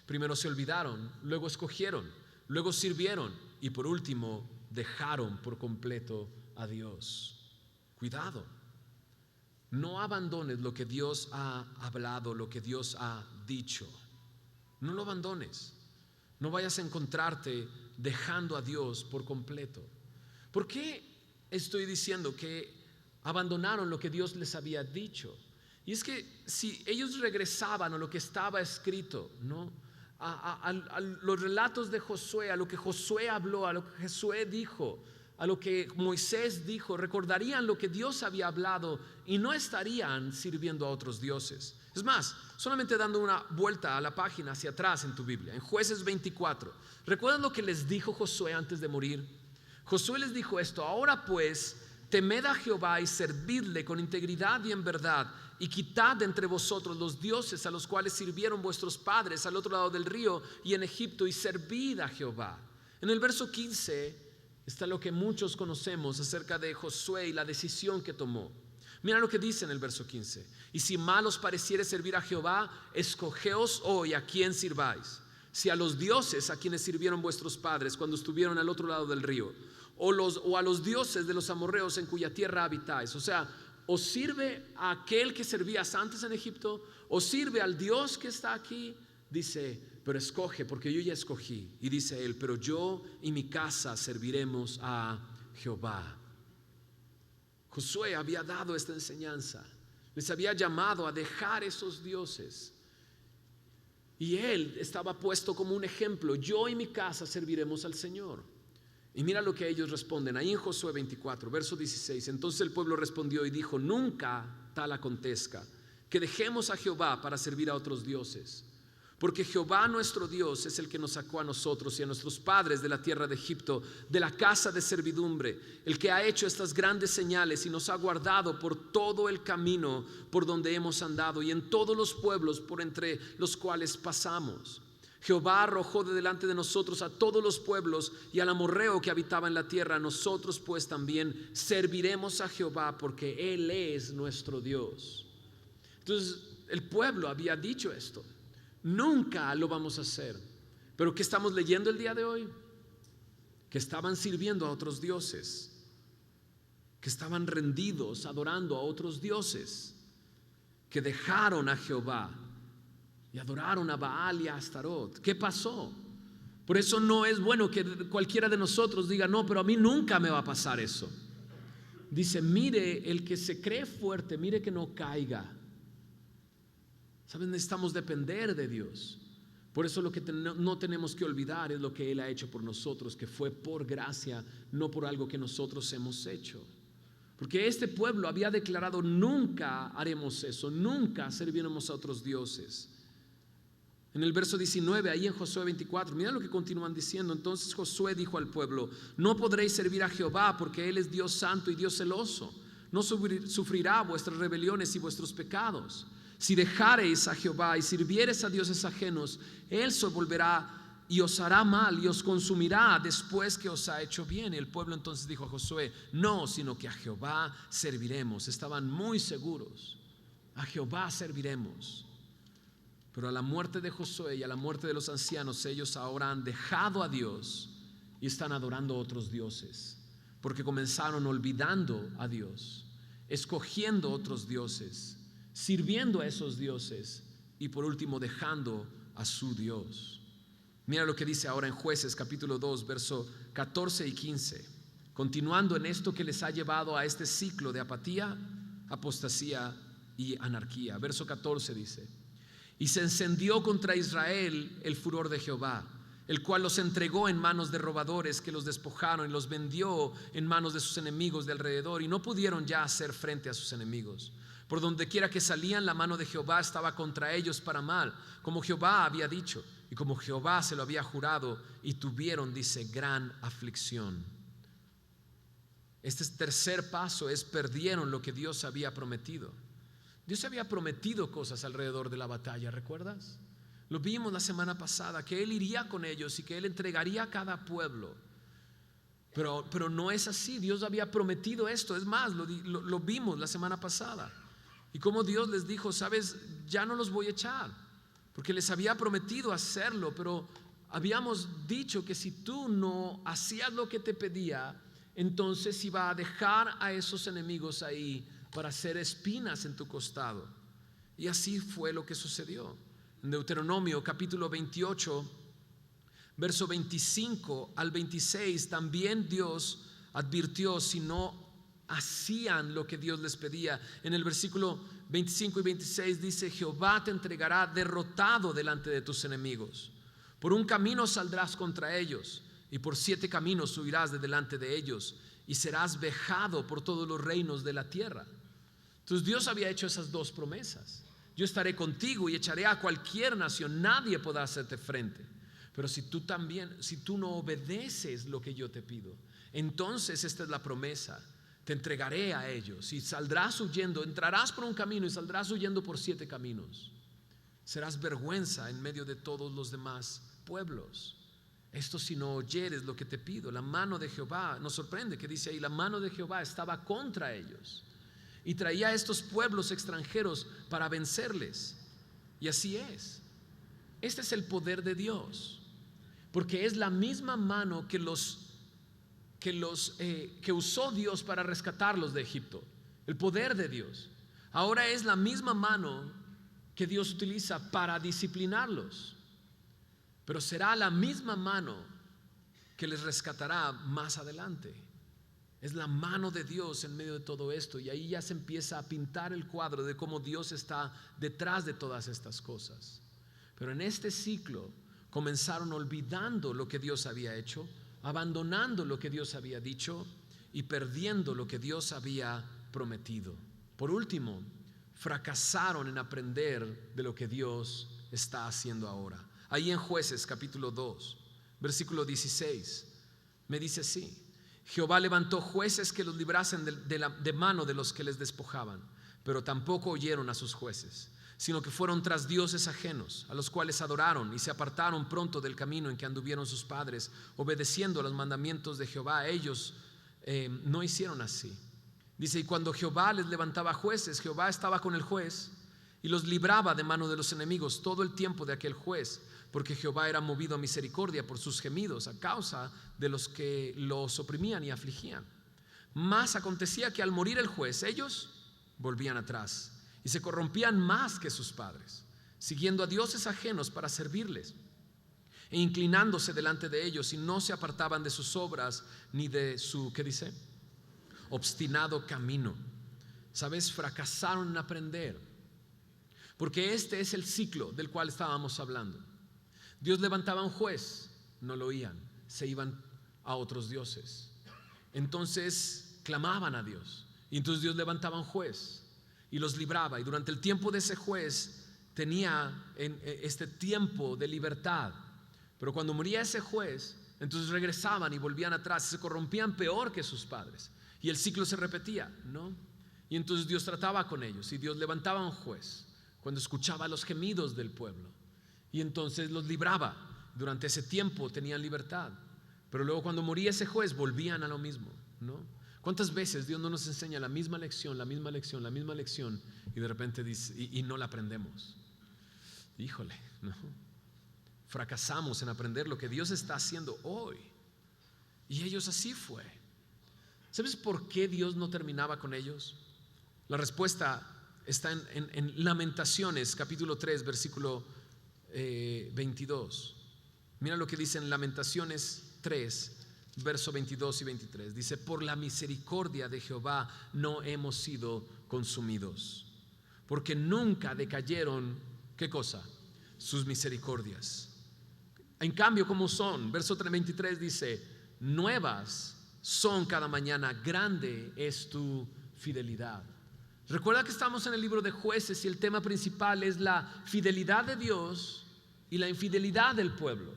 Primero se olvidaron, luego escogieron, luego sirvieron y por último dejaron por completo a Dios. Cuidado, no abandones lo que Dios ha hablado, lo que Dios ha dicho. No lo abandones. No vayas a encontrarte dejando a Dios por completo. ¿Por qué estoy diciendo que abandonaron lo que Dios les había dicho? Y es que si ellos regresaban a lo que estaba escrito, ¿no? a los relatos de Josué, a lo que Josué habló, a lo que Josué dijo, a lo que Moisés dijo, recordarían lo que Dios había hablado y no estarían sirviendo a otros dioses. Es más, solamente dando una vuelta a la página hacia atrás en tu Biblia, en Jueces 24, ¿recuerdan lo que les dijo Josué antes de morir? Josué les dijo esto: ahora pues, temed a Jehová y servidle con integridad y en verdad, y quitad de entre vosotros los dioses a los cuales sirvieron vuestros padres al otro lado del río y en Egipto, y servid a Jehová. En el verso 15 está lo que muchos conocemos acerca de Josué y la decisión que tomó. Mira lo que dice en el verso 15: y si mal os pareciere servir a Jehová, escogeos hoy a quién sirváis, si a los dioses a quienes sirvieron vuestros padres cuando estuvieron al otro lado del río, o a los dioses de los amorreos en cuya tierra habitáis. O sea, o sirve a aquel que servías antes en Egipto, o sirve al Dios que está aquí. Dice: pero escoge, porque yo ya escogí. Y dice él: pero yo y mi casa serviremos a Jehová. Josué había dado esta enseñanza, les había llamado a dejar esos dioses, y él estaba puesto como un ejemplo: yo y mi casa serviremos al Señor. Y mira lo que ellos responden ahí en Josué 24, verso 16. Entonces el pueblo respondió y dijo: nunca tal acontezca, que dejemos a Jehová para servir a otros dioses. Porque Jehová nuestro Dios es el que nos sacó a nosotros y a nuestros padres de la tierra de Egipto, de la casa de servidumbre, el que ha hecho estas grandes señales y nos ha guardado por todo el camino por donde hemos andado y en todos los pueblos por entre los cuales pasamos. Jehová arrojó de delante de nosotros a todos los pueblos y al amorreo que habitaba en la tierra. Nosotros pues también serviremos a Jehová porque Él es nuestro Dios. Entonces el pueblo había dicho esto: nunca lo vamos a hacer. Pero ¿qué estamos leyendo el día de hoy? Que estaban sirviendo a otros dioses, que estaban rendidos, adorando a otros dioses, que dejaron a Jehová y adoraron a Baal y a Astarot. ¿Qué pasó? Por eso no es bueno que cualquiera de nosotros diga: no, pero a mí nunca me va a pasar eso. Dice: mire, el que se cree fuerte, mire que no caiga. ¿Saben? Necesitamos depender de Dios. Por eso lo que no tenemos que olvidar es lo que Él ha hecho por nosotros, que fue por gracia, no por algo que nosotros hemos hecho. Porque este pueblo había declarado: nunca haremos eso, nunca serviremos a otros dioses. En el verso 19, ahí en Josué 24, mira lo que continúan diciendo. Entonces Josué dijo al pueblo: no podréis servir a Jehová, porque Él es Dios santo y Dios celoso. No sufrirá vuestras rebeliones y vuestros pecados. Si dejareis a Jehová y sirviereis a dioses ajenos, Él se volverá y os hará mal y os consumirá después que os ha hecho bien. Y el pueblo entonces dijo a Josué: no, sino que a Jehová serviremos. Estaban muy seguros: a Jehová serviremos. Pero a la muerte de Josué y a la muerte de los ancianos, ellos ahora han dejado a Dios y están adorando a otros dioses, porque comenzaron olvidando a Dios, escogiendo otros dioses, sirviendo a esos dioses y por último dejando a su Dios. Mira lo que dice ahora en Jueces capítulo 2, verso 14 y 15, continuando en esto que les ha llevado a este ciclo de apatía, apostasía y anarquía. Verso 14 dice: y se encendió contra Israel el furor de Jehová, el cual los entregó en manos de robadores que los despojaron y los vendió en manos de sus enemigos de alrededor, y no pudieron ya hacer frente a sus enemigos. Por donde quiera que salían, la mano de Jehová estaba contra ellos para mal, como Jehová había dicho y como Jehová se lo había jurado, y tuvieron, dice, gran aflicción. Este tercer paso es: perdieron lo que Dios había prometido. Dios había prometido cosas alrededor de la batalla, ¿recuerdas? Lo vimos la semana pasada, que Él iría con ellos y que Él entregaría a cada pueblo. Pero no es así. Dios había prometido esto. Es más, lo vimos la semana pasada. Y como Dios les dijo: sabes, ya no los voy a echar, porque les había prometido hacerlo, pero habíamos dicho que si tú no hacías lo que te pedía, entonces iba a dejar a esos enemigos ahí para hacer espinas en tu costado. Y así fue lo que sucedió. En Deuteronomio capítulo 28, verso 25 al 26, también Dios advirtió si no hacían lo que Dios les pedía. En el versículo 25 y 26 dice: Jehová te entregará derrotado delante de tus enemigos. Por un camino saldrás contra ellos, y por 7 caminos huirás de delante de ellos, y serás vejado por todos los reinos de la tierra. Entonces Dios había hecho esas dos promesas: yo estaré contigo y echaré a cualquier nación, nadie podrá hacerte frente. Pero si tú no obedeces lo que yo te pido, entonces esta es la promesa: te entregaré a ellos y saldrás huyendo, entrarás por un camino y saldrás huyendo por 7 caminos. Serás vergüenza en medio de todos los demás pueblos. Esto si no oyeres lo que te pido. La mano de Jehová, nos sorprende que dice ahí: la mano de Jehová estaba contra ellos y traía a estos pueblos extranjeros para vencerles. Y así es. Este es el poder de Dios, porque es la misma mano que usó Dios para rescatarlos de Egipto. El poder de Dios ahora es la misma mano que Dios utiliza para disciplinarlos, pero será la misma mano que les rescatará más adelante. Es la mano de Dios en medio de todo esto, y ahí ya se empieza a pintar el cuadro de cómo Dios está detrás de todas estas cosas. Pero en este ciclo comenzaron olvidando lo que Dios había hecho, abandonando lo que Dios había dicho y perdiendo lo que Dios había prometido. Por último, fracasaron en aprender de lo que Dios está haciendo ahora. Ahí en Jueces capítulo 2, versículo 16, me dice así: Jehová levantó jueces que los librasen de mano de los que les despojaban, pero tampoco oyeron a sus jueces, sino que fueron tras dioses ajenos, a los cuales adoraron y se apartaron pronto del camino en que anduvieron sus padres, obedeciendo a los mandamientos de Jehová. Ellos no hicieron así. Dice: y cuando Jehová les levantaba jueces, Jehová estaba con el juez y los libraba de mano de los enemigos todo el tiempo de aquel juez, porque Jehová era movido a misericordia por sus gemidos a causa de los que los oprimían y afligían. Mas acontecía que al morir el juez, ellos volvían atrás y se corrompían más que sus padres, siguiendo a dioses ajenos para servirles e inclinándose delante de ellos, y no se apartaban de sus obras ni de su, ¿qué dice?, obstinado camino. ¿Sabes? Fracasaron en aprender, porque este es el ciclo del cual estábamos hablando. Dios levantaba un juez, no lo oían, se iban a otros dioses. Entonces clamaban a Dios, y entonces Dios levantaba un juez y los libraba, y durante el tiempo de ese juez tenía este tiempo de libertad. Pero cuando moría ese juez, entonces regresaban y volvían atrás, se corrompían peor que sus padres, y el ciclo se repetía, ¿no? Y entonces Dios trataba con ellos, y Dios levantaba un juez cuando escuchaba los gemidos del pueblo, y entonces los libraba. Durante ese tiempo tenían libertad, pero luego cuando moría ese juez volvían a lo mismo, ¿no? ¿Cuántas veces Dios no nos enseña la misma lección, la misma lección, la misma lección, y de repente dice, y no la aprendemos? Híjole, ¿no? Fracasamos en aprender lo que Dios está haciendo hoy. Y ellos así fue. ¿Sabes por qué Dios no terminaba con ellos? La respuesta está en Lamentaciones capítulo 3 versículo 22. Mira lo que dice en Lamentaciones 3 verso 22 y 23. Dice: por la misericordia de Jehová no hemos sido consumidos, porque nunca decayeron, ¿qué cosa? Sus misericordias. En cambio, ¿cómo son? Verso 23 dice: nuevas son cada mañana, grande es tu fidelidad. Recuerda que estamos en el libro de Jueces y el tema principal es la fidelidad de Dios y la infidelidad del pueblo.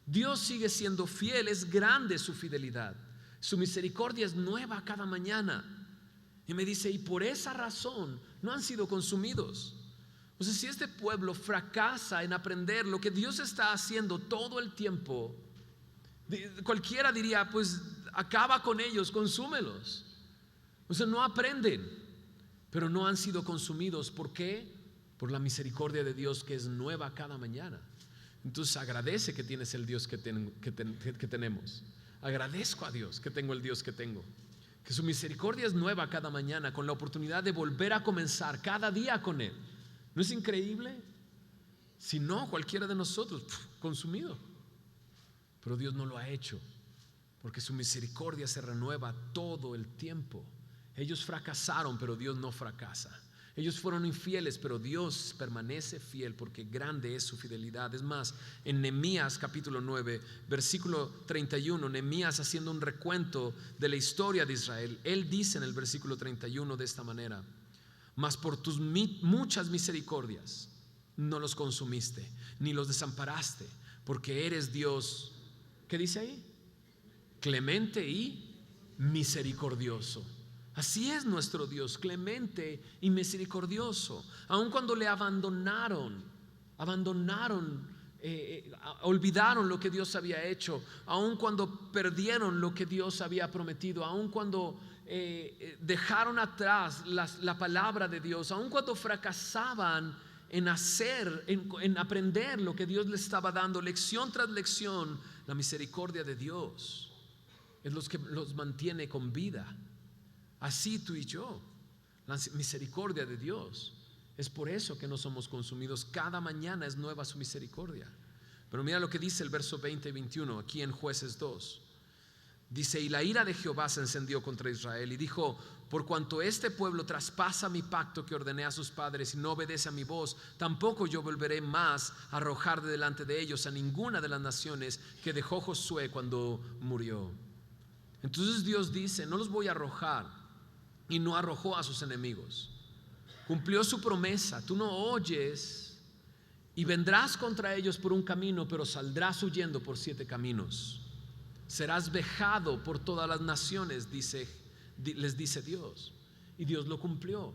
Dios sigue siendo fiel, es grande su fidelidad, su misericordia es nueva cada mañana. Y me dice: y por esa razón no han sido consumidos. O sea, si este pueblo fracasa en aprender lo que Dios está haciendo todo el tiempo, cualquiera diría: pues acaba con ellos, consúmelos. O sea, no aprenden, pero no han sido consumidos. ¿Por qué? Por la misericordia de Dios, que es nueva cada mañana. Entonces agradece que tienes el Dios que tenemos. Agradezco a Dios que tengo el Dios que tengo, que su misericordia es nueva cada mañana, con la oportunidad de volver a comenzar cada día con Él. ¿No es increíble? Si no, cualquiera de nosotros consumido. Pero Dios no lo ha hecho, porque su misericordia se renueva todo el tiempo. Ellos fracasaron, pero Dios no fracasa. Ellos fueron infieles, pero Dios permanece fiel, porque grande es su fidelidad. Es más, en Nehemías capítulo 9 versículo 31, Nehemías, haciendo un recuento de la historia de Israel, él dice en el versículo 31 de esta manera: mas por tus muchas misericordias no los consumiste, ni los desamparaste, porque eres Dios, ¿qué dice ahí? Clemente y misericordioso. Así es nuestro Dios, clemente y misericordioso. Aun cuando le abandonaron, olvidaron lo que Dios había hecho, aun cuando perdieron lo que Dios había prometido, aun cuando dejaron atrás la palabra de Dios, aun cuando fracasaban en aprender lo que Dios les estaba dando, lección tras lección, la misericordia de Dios es lo que los mantiene con vida. Así tú y yo, la misericordia de Dios. Es por eso que no somos consumidos. Cada mañana es nueva su misericordia. Pero mira lo que dice el verso 20 y 21 aquí en Jueces 2. Dice: y la ira de Jehová se encendió contra Israel, y dijo: por cuanto este pueblo traspasa mi pacto que ordené a sus padres y no obedece a mi voz, tampoco yo volveré más a arrojar de delante de ellos a ninguna de las naciones que dejó Josué cuando murió. Entonces Dios dice: no los voy a arrojar. Y no arrojó a sus enemigos. Cumplió su promesa. Tú no oyes Y vendrás contra ellos por un camino, pero saldrás huyendo por 7 caminos. Serás vejado por todas las naciones, les dice Dios. Y Dios lo cumplió.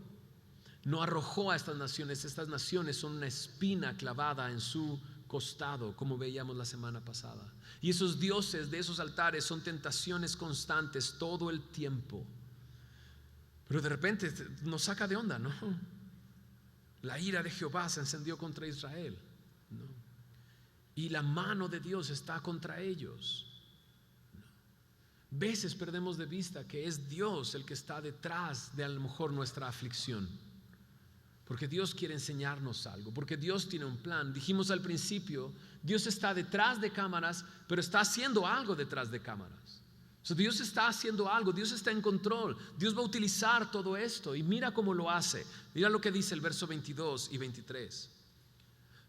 No arrojó a estas naciones son una espina clavada en su costado, como veíamos la semana pasada. Y esos dioses de esos altares son tentaciones constantes todo el tiempo. Pero de repente nos saca de onda, ¿no? La ira de Jehová se encendió contra Israel, ¿no? Y la mano de Dios está contra ellos. Veces perdemos de vista que es Dios el que está detrás de a lo mejor nuestra aflicción, porque Dios quiere enseñarnos algo, porque Dios tiene un plan. Dijimos al principio, Dios está detrás de cámaras, pero está haciendo algo detrás de cámaras. Dios está haciendo algo, Dios está en control, Dios va a utilizar todo esto. Y mira cómo lo hace. Mira lo que dice el verso 22 y 23: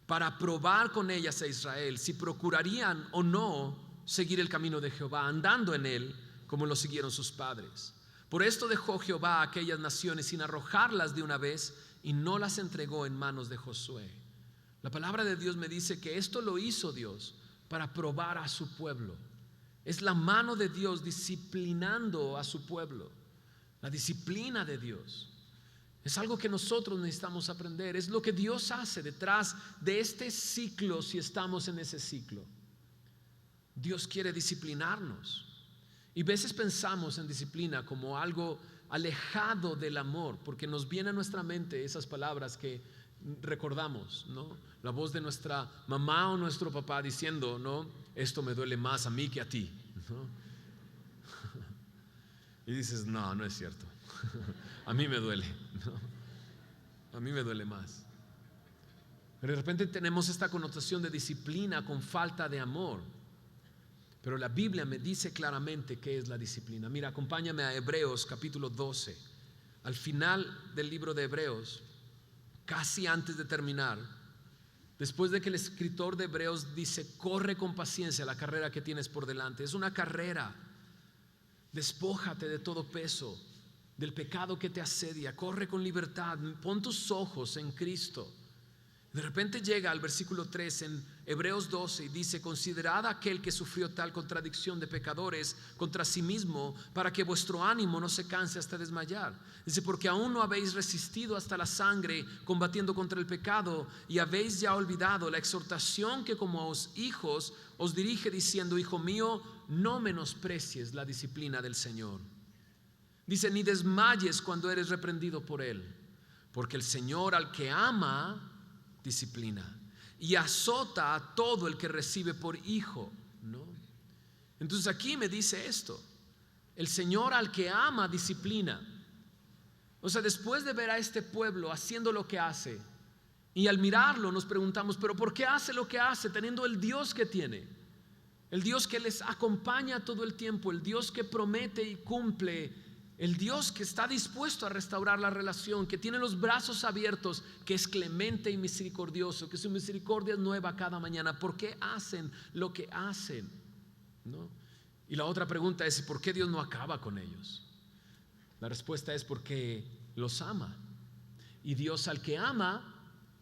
para probar con ellas a Israel si procurarían o no seguir el camino de Jehová, andando en él como lo siguieron sus padres. Por esto dejó Jehová a aquellas naciones sin arrojarlas de una vez, y no las entregó en manos de Josué. La palabra de Dios me dice que esto lo hizo Dios para probar a su pueblo. Es la mano de Dios disciplinando a su pueblo. La disciplina de Dios es algo que nosotros necesitamos aprender. Es lo que Dios hace detrás de este ciclo, si estamos en ese ciclo. Dios quiere disciplinarnos. Y a veces pensamos en disciplina como algo alejado del amor, porque nos viene a nuestra mente esas palabras que recordamos, ¿no? La voz de nuestra mamá o nuestro papá diciendo, ¿no? Esto me duele más a mí que a ti, ¿no? Y dices, no, no es cierto. A mí me duele, ¿no? A mí me duele más. Pero de repente tenemos esta connotación de disciplina con falta de amor. Pero la Biblia me dice claramente qué es la disciplina. Mira, acompáñame a Hebreos capítulo 12. Al final del libro de Hebreos, casi antes de terminar, después de que el escritor de Hebreos dice, corre con paciencia la carrera que tienes por delante. Es una carrera. Despójate de todo peso, del pecado que te asedia. Corre con libertad. Pon tus ojos en Cristo. De repente llega al versículo 3 en Hebreos 12 y dice, considerad a aquel que sufrió tal contradicción de pecadores contra sí mismo, para que vuestro ánimo no se canse hasta desmayar. Dice, porque aún no habéis resistido hasta la sangre combatiendo contra el pecado, y habéis ya olvidado la exhortación que como hijos os dirige diciendo, hijo mío, no menosprecies la disciplina del Señor. Dice, ni desmayes cuando eres reprendido por él, porque el Señor al que ama disciplina y azota a todo el que recibe por hijo, ¿no? Entonces aquí me dice esto: el Señor al que ama disciplina. O sea, después de ver a este pueblo haciendo lo que hace, y al mirarlo nos preguntamos, pero ¿por qué hace lo que hace teniendo el Dios que tiene? El Dios que les acompaña todo el tiempo, el Dios que promete y cumple, el Dios que está dispuesto a restaurar la relación, que tiene los brazos abiertos, que es clemente y misericordioso, que su misericordia es nueva cada mañana. ¿Por qué hacen lo que hacen? ¿No? Y la otra pregunta es, ¿por qué Dios no acaba con ellos? La respuesta es porque los ama. Y Dios al que ama,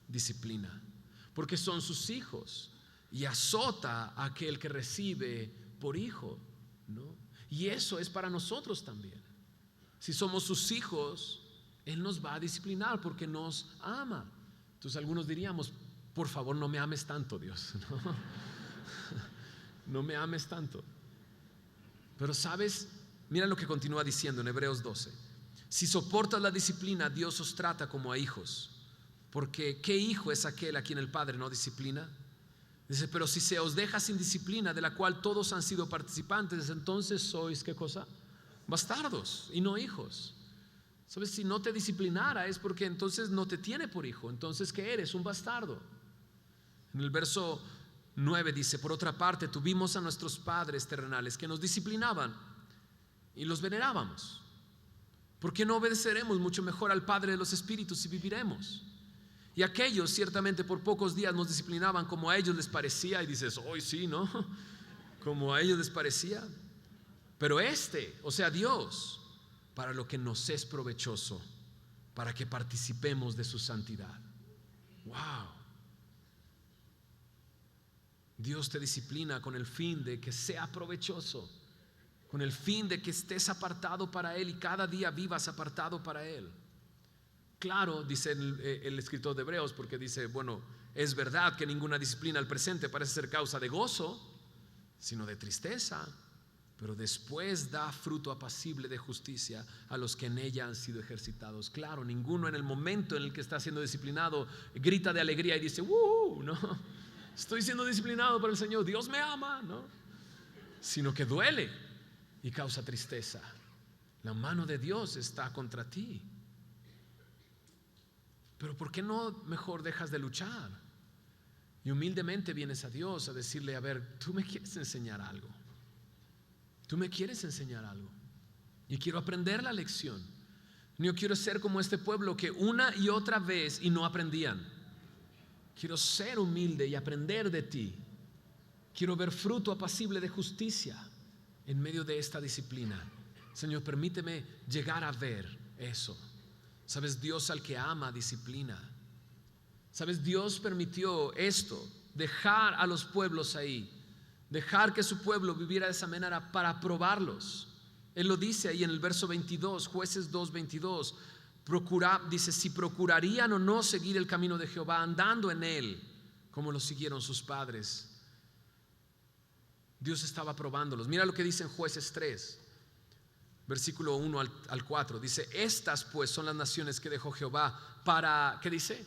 disciplina, porque son sus hijos, y azota a aquel que recibe por hijo, ¿no? Y eso es para nosotros también. Si somos sus hijos, Él nos va a disciplinar porque nos ama. Entonces algunos diríamos, por favor no me ames tanto, Dios, ¿no? No me ames tanto. Pero sabes, mira lo que continúa diciendo en Hebreos 12. Si soportas la disciplina, Dios os trata como a hijos, porque ¿qué hijo es aquel a quien el Padre no disciplina? Dice, pero si se os deja sin disciplina, de la cual todos han sido participantes, entonces sois, ¿qué cosa? Bastardos y no hijos. ¿Sabes? Si no te disciplinara es porque entonces no te tiene por hijo. Entonces, ¿qué eres? Un bastardo. En el verso 9 dice, por otra parte tuvimos a nuestros padres terrenales que nos disciplinaban y los venerábamos. ¿Por qué no obedeceremos mucho mejor al Padre de los Espíritus y viviremos? Y aquellos ciertamente por pocos días nos disciplinaban como a ellos les parecía. Y dices, hoy sí, ¿no? Como a ellos les parecía. Pero o sea Dios, para lo que nos es provechoso, para que participemos de su santidad. Wow. Dios te disciplina con el fin de que sea provechoso, con el fin de que estés apartado para Él y cada día vivas apartado para Él. Claro, dice el escritor de Hebreos, porque dice, bueno, es verdad que ninguna disciplina al presente parece ser causa de gozo, sino de tristeza, pero después da fruto apacible de justicia a los que en ella han sido ejercitados. Claro, ninguno en el momento en el que está siendo disciplinado grita de alegría y dice, no, estoy siendo disciplinado por el Señor, Dios me ama, no, sino que duele y causa tristeza. La mano de Dios está contra ti. Pero ¿por qué no mejor dejas de luchar? Y humildemente vienes a Dios a decirle, a ver, tú me quieres enseñar algo. Tú me quieres enseñar algo. Y quiero aprender la lección. Yo quiero ser como este pueblo que una y otra vez y no aprendían. Quiero ser humilde y aprender de ti. Quiero ver fruto apacible de justicia en medio de esta disciplina. Señor, permíteme llegar a ver eso. Sabes, Dios al que ama disciplina. Sabes, Dios permitió esto, dejar a los pueblos ahí, dejar que su pueblo viviera de esa manera para probarlos. Él lo dice ahí en el verso 22, Jueces 2:22. Dice, si procurarían o no seguir el camino de Jehová, andando en él, como lo siguieron sus padres. Dios estaba probándolos. Mira lo que dice en Jueces 3. Versículo 1 al 4, dice, estas pues son las naciones que dejó Jehová para, ¿qué dice?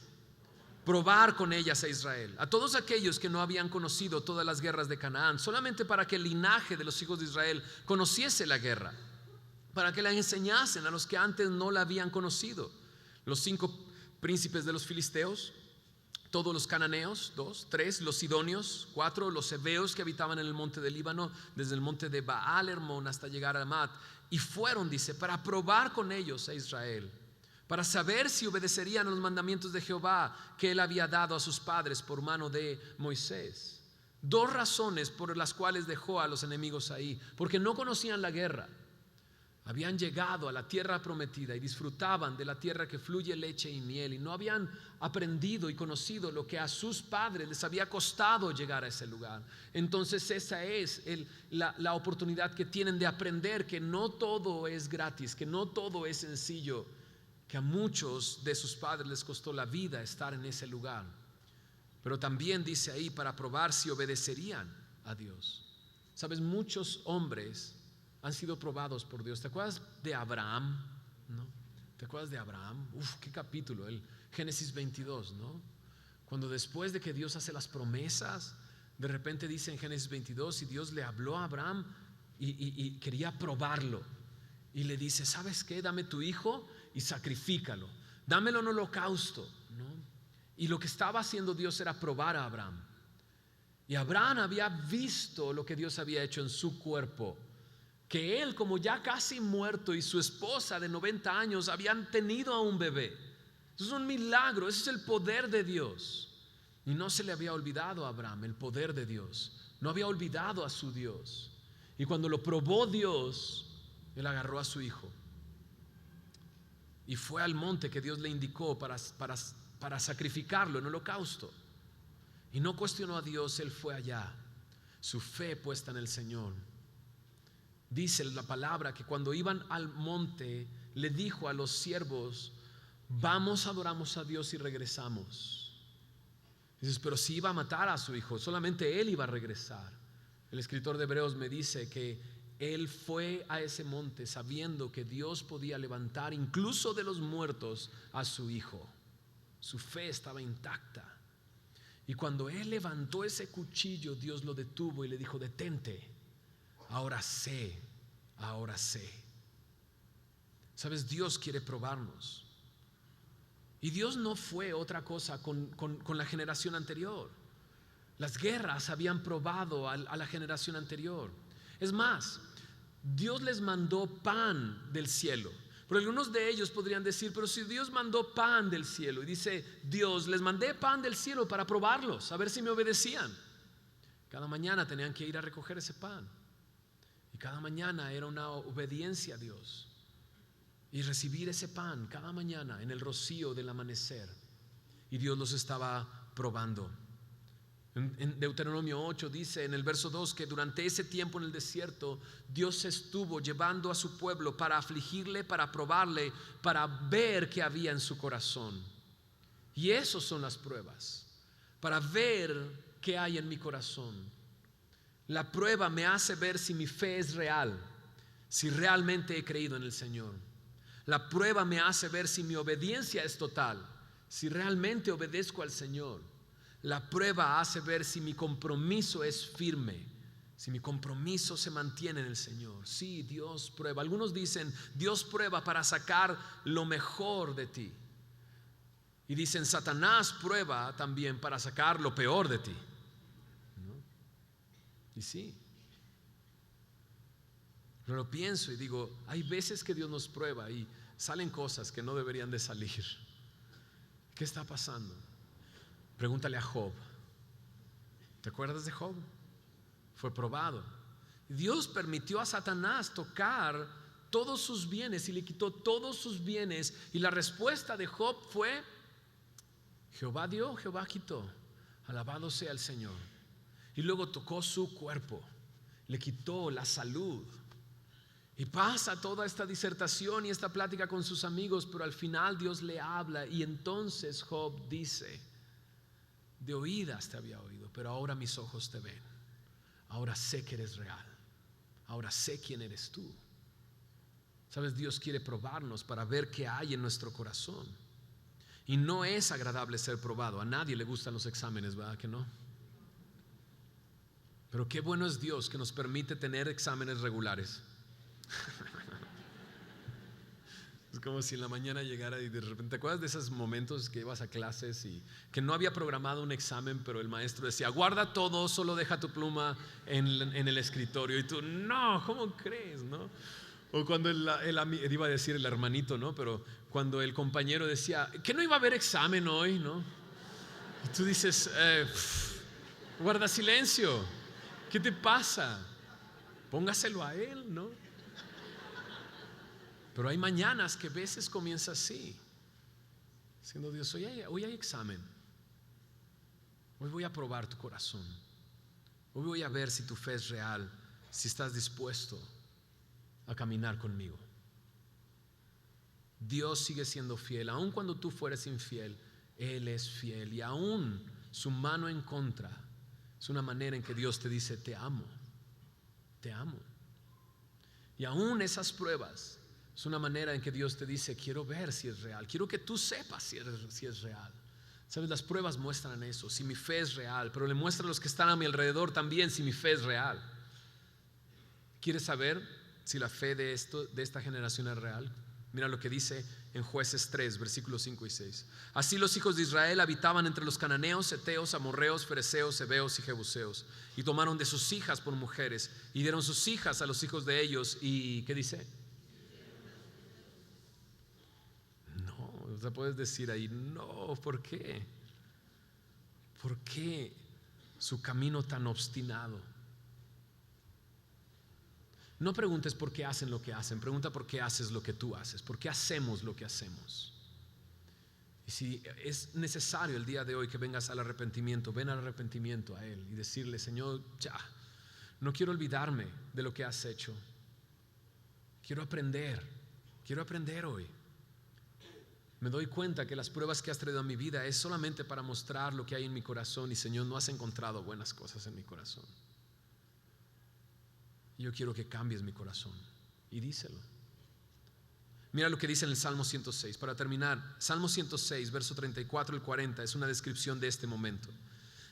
Probar con ellas a Israel, a todos aquellos que no habían conocido todas las guerras de Canaán, solamente para que el linaje de los hijos de Israel conociese la guerra, para que la enseñasen a los que antes no la habían conocido. Los 5 príncipes de los filisteos, todos los cananeos, 2, 3, los sidonios, 4, los heveos que habitaban en el monte del Líbano, desde el monte de Baal Hermón hasta llegar a Amat. Y fueron, dice, para probar con ellos a Israel, para saber si obedecerían a los mandamientos de Jehová que él había dado a sus padres por mano de Moisés. 2 razones por las cuales dejó a los enemigos ahí: porque no conocían la guerra, habían llegado a la tierra prometida y disfrutaban de la tierra que fluye leche y miel, y no habían aprendido y conocido lo que a sus padres les había costado llegar a ese lugar. Entonces esa es la oportunidad que tienen de aprender que no todo es gratis, que no todo es sencillo, que a muchos de sus padres les costó la vida estar en ese lugar. Pero también dice ahí para probar si obedecerían a Dios. Sabes, muchos hombres han sido probados por Dios. ¿Te acuerdas de Abraham? ¿No? ¿Te acuerdas de Abraham? Qué capítulo, el Génesis 22, ¿no? Cuando después de que Dios hace las promesas, de repente dice en Génesis 22, y Dios le habló a Abraham y quería probarlo. Y le dice, ¿sabes qué? Dame tu hijo y sacrifícalo. Dámelo en holocausto, ¿no? Y lo que estaba haciendo Dios era probar a Abraham. Y Abraham había visto lo que Dios había hecho en su cuerpo, que él, como ya casi muerto, y su esposa de 90 años habían tenido a un bebé. Eso es un milagro, ese es el poder de Dios. Y no se le había olvidado a Abraham el poder de Dios, no había olvidado a su Dios. Y cuando lo probó Dios, él agarró a su hijo y fue al monte que Dios le indicó para sacrificarlo en holocausto. Y no cuestionó a Dios, él fue allá, su fe puesta en el Señor. Dice la palabra que cuando iban al monte, le dijo a los siervos, vamos, adoramos a Dios y regresamos. Dices, pero si iba a matar a su hijo, solamente él iba a regresar. El escritor de Hebreos me dice que él fue a ese monte sabiendo que Dios podía levantar incluso de los muertos a su hijo. Su fe estaba intacta. Y cuando él levantó ese cuchillo, Dios lo detuvo y le dijo, detente. Ahora sé. Sabes, Dios quiere probarnos. Y Dios no fue otra cosa con la generación anterior. Las guerras habían probado a la generación anterior. Es más, Dios les mandó pan del cielo. Pero algunos de ellos podrían decir, pero si Dios mandó pan del cielo, y dice Dios, les mandé pan del cielo para probarlos, a ver si me obedecían. Cada mañana tenían que ir a recoger ese pan. Y cada mañana era una obediencia a Dios. Y recibir ese pan cada mañana en el rocío del amanecer. Y Dios los estaba probando. En Deuteronomio 8 dice en el verso 2 que durante ese tiempo en el desierto Dios estuvo llevando a su pueblo para afligirle, para probarle, para ver qué había en su corazón. Y esas son las pruebas, para ver qué hay en mi corazón. La prueba me hace ver si mi fe es real, si realmente he creído en el Señor. La prueba me hace ver si mi obediencia es total, si realmente obedezco al Señor. La prueba hace ver si mi compromiso es firme, si mi compromiso se mantiene en el Señor. Sí, Dios prueba. Algunos dicen, Dios prueba para sacar lo mejor de ti. Y dicen, Satanás prueba también para sacar lo peor de ti, ¿no? Y sí, yo lo pienso y digo, hay veces que Dios nos prueba y salen cosas que no deberían de salir. ¿Qué está pasando? Pregúntale a Job. ¿Te acuerdas de Job? Fue probado. Dios permitió a Satanás tocar todos sus bienes y le quitó todos sus bienes. Y la respuesta de Job fue: Jehová dio, Jehová quitó. Alabado sea el Señor. Y luego tocó su cuerpo, le quitó la salud. Y pasa toda esta disertación y esta plática con sus amigos, pero al final Dios le habla y entonces Job dice: de oídas te había oído, pero ahora mis ojos te ven. Ahora sé que eres real. Ahora sé quién eres tú. Sabes, Dios quiere probarnos para ver qué hay en nuestro corazón. Y no es agradable ser probado. A nadie le gustan los exámenes, ¿verdad que no? Pero qué bueno es Dios que nos permite tener exámenes regulares. Es como si en la mañana llegara y de repente, ¿te acuerdas de esos momentos que ibas a clases y que no había programado un examen, pero el maestro decía, guarda todo, solo deja tu pluma en el escritorio? Y tú, no, ¿cómo crees? ¿No? O cuando iba a decir el hermanito, ¿no? Pero cuando el compañero decía, ¿que no iba a haber examen hoy? ¿No? Y tú dices, guarda silencio, ¿qué te pasa? Póngaselo a él, ¿no? Pero hay mañanas que a veces comienza así, diciendo Dios, hoy hay examen. Hoy voy a probar tu corazón. Hoy voy a ver si tu fe es real, si estás dispuesto a caminar conmigo. Dios sigue siendo fiel, aun cuando tú fueres infiel, Él es fiel. Y aún su mano en contra es una manera en que Dios te dice, te amo, te amo. Y aún esas pruebas es una manera en que Dios te dice, quiero ver si es real, quiero que tú sepas si es real. Sabes, las pruebas muestran eso, si mi fe es real, pero le muestra a los que están a mi alrededor también si mi fe es real. ¿Quieres saber si la fe de esta generación es real? Mira lo que dice en Jueces 3, versículos 5 y 6. Así los hijos de Israel habitaban entre los cananeos, heteos, amorreos, fereceos, heveos y jebuseos, y tomaron de sus hijas por mujeres y dieron sus hijas a los hijos de ellos. ¿Y qué dice? O sea, puedes decir ahí, no, ¿por qué? ¿Por qué su camino tan obstinado? No preguntes por qué hacen lo que hacen, pregunta por qué haces lo que tú haces, por qué hacemos lo que hacemos. Y si es necesario el día de hoy que vengas al arrepentimiento, ven al arrepentimiento a Él y decirle, Señor, ya, no quiero olvidarme de lo que has hecho. Quiero aprender hoy. Me doy cuenta que las pruebas que has traído a mi vida es solamente para mostrar lo que hay en mi corazón y Señor, no has encontrado buenas cosas en mi corazón. Yo quiero que cambies mi corazón y díselo. Mira lo que dice en el Salmo 106. Para terminar, Salmo 106, verso 34 y 40 es una descripción de este momento.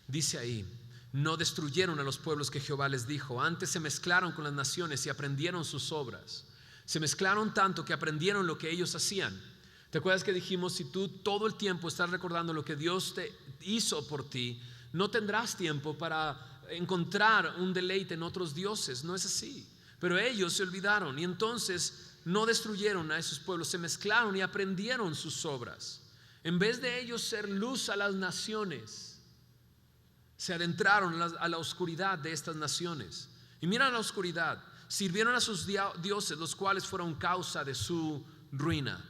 Dice ahí, no destruyeron a los pueblos que Jehová les dijo, antes se mezclaron con las naciones y aprendieron sus obras. Se mezclaron tanto que aprendieron lo que ellos hacían. ¿Te acuerdas que dijimos, si tú todo el tiempo estás recordando lo que Dios te hizo por ti, no tendrás tiempo para encontrar un deleite en otros dioses? No es así. Pero ellos se olvidaron y entonces no destruyeron a esos pueblos, se mezclaron y aprendieron sus obras. En vez de ellos ser luz a las naciones, se adentraron a la oscuridad de estas naciones. Y mira la oscuridad, sirvieron a sus dioses, los cuales fueron causa de su ruina.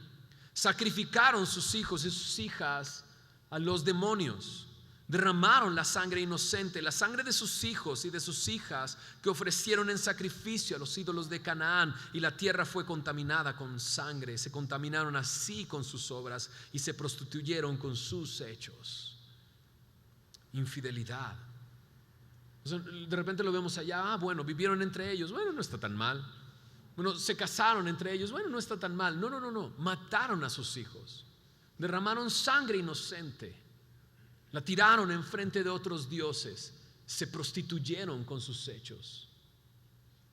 Sacrificaron sus hijos y sus hijas a los demonios, Derramaron la sangre inocente, la sangre de sus hijos y de sus hijas que ofrecieron en sacrificio a los ídolos de Canaán, y la tierra fue contaminada con sangre. Se contaminaron así con sus obras y se prostituyeron con sus hechos. Infidelidad. O sea, de repente lo vemos allá, bueno, vivieron entre ellos, bueno, no está tan mal. Bueno, se casaron entre ellos, bueno, no está tan mal. No, mataron a sus hijos, derramaron sangre inocente, la tiraron enfrente de otros dioses, se prostituyeron con sus hechos.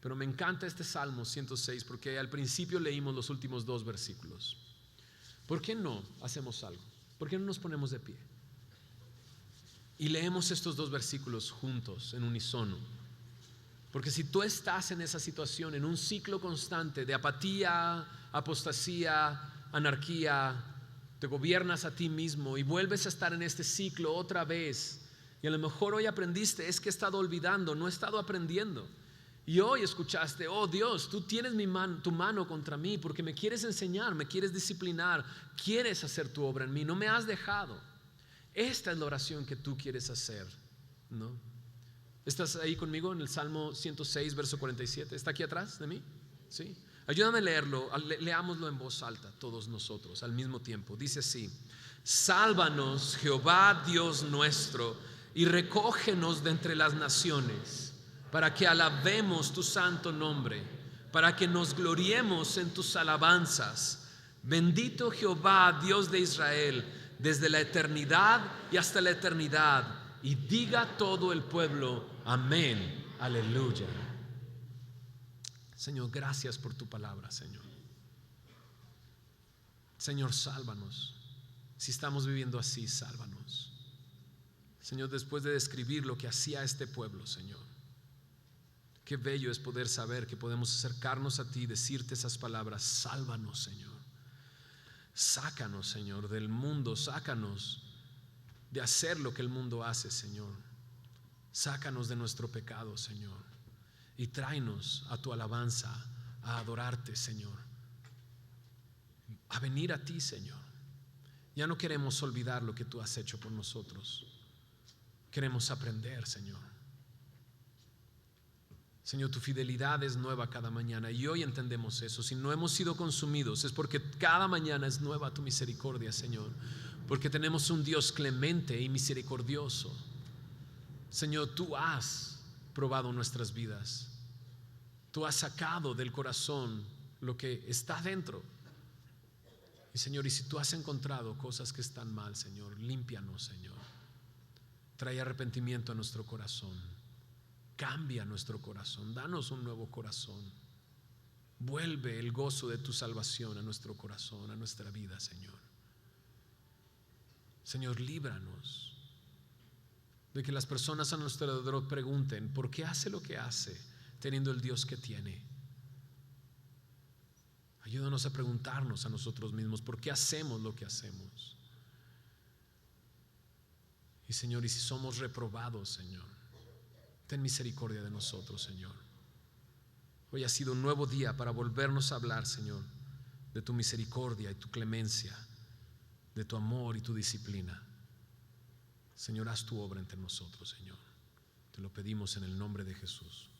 Pero me encanta este Salmo 106 porque al principio leímos los últimos 2 versículos. ¿Por qué no hacemos algo? ¿Por qué no nos ponemos de pie? Y leemos estos 2 versículos juntos, en unísono. Porque si tú estás en esa situación, en un ciclo constante de apatía, apostasía, anarquía, te gobiernas a ti mismo y vuelves a estar en este ciclo otra vez, y a lo mejor hoy aprendiste, es que he estado olvidando, no he estado aprendiendo, y hoy escuchaste, oh Dios, tú tienes tu mano contra mí porque me quieres enseñar, me quieres disciplinar, quieres hacer tu obra en mí, no me has dejado. Esta es la oración que tú quieres hacer, ¿no? ¿Estás ahí conmigo en el Salmo 106, verso 47? ¿Está aquí atrás de mí? ¿Sí? Ayúdame a leerlo, leámoslo en voz alta todos nosotros al mismo tiempo. Dice así: sálvanos, Jehová Dios nuestro, y recógenos de entre las naciones, para que alabemos tu santo nombre, para que nos gloriemos en tus alabanzas. Bendito Jehová Dios de Israel, desde la eternidad y hasta la eternidad. Y diga todo el pueblo, amén, aleluya. Señor, gracias por tu palabra, Señor. Señor, sálvanos. Si estamos viviendo así, sálvanos. Señor, después de describir lo que hacía este pueblo, Señor, qué bello es poder saber que podemos acercarnos a ti y decirte esas palabras. Sálvanos, Señor. Sácanos, Señor, del mundo. Sácanos de hacer lo que el mundo hace, Señor. Sácanos de nuestro pecado, Señor, y tráenos a tu alabanza, a adorarte, Señor, a venir a ti, Señor. Ya no queremos olvidar lo que tú has hecho por nosotros. Queremos aprender, Señor. Señor, tu fidelidad es nueva cada mañana, y hoy entendemos eso. Si no hemos sido consumidos es porque cada mañana es nueva tu misericordia, Señor, porque tenemos un Dios clemente y misericordioso. Señor, tú has probado nuestras vidas, tú has sacado del corazón lo que está dentro. Y Señor, y si tú has encontrado cosas que están mal, Señor, límpianos, Señor. Trae arrepentimiento a nuestro corazón. Cambia nuestro corazón, danos un nuevo corazón. Vuelve el gozo de tu salvación a nuestro corazón, a nuestra vida, Señor. Señor, líbranos de que las personas a nuestro alrededor pregunten ¿por qué hace lo que hace teniendo el Dios que tiene? Ayúdanos a preguntarnos a nosotros mismos ¿por qué hacemos lo que hacemos? Y Señor, y si somos reprobados, Señor, ten misericordia de nosotros, Señor. Hoy ha sido un nuevo día para volvernos a hablar, Señor, de tu misericordia y tu clemencia, de tu amor y tu disciplina. Señor, haz tu obra entre nosotros, Señor. Te lo pedimos en el nombre de Jesús.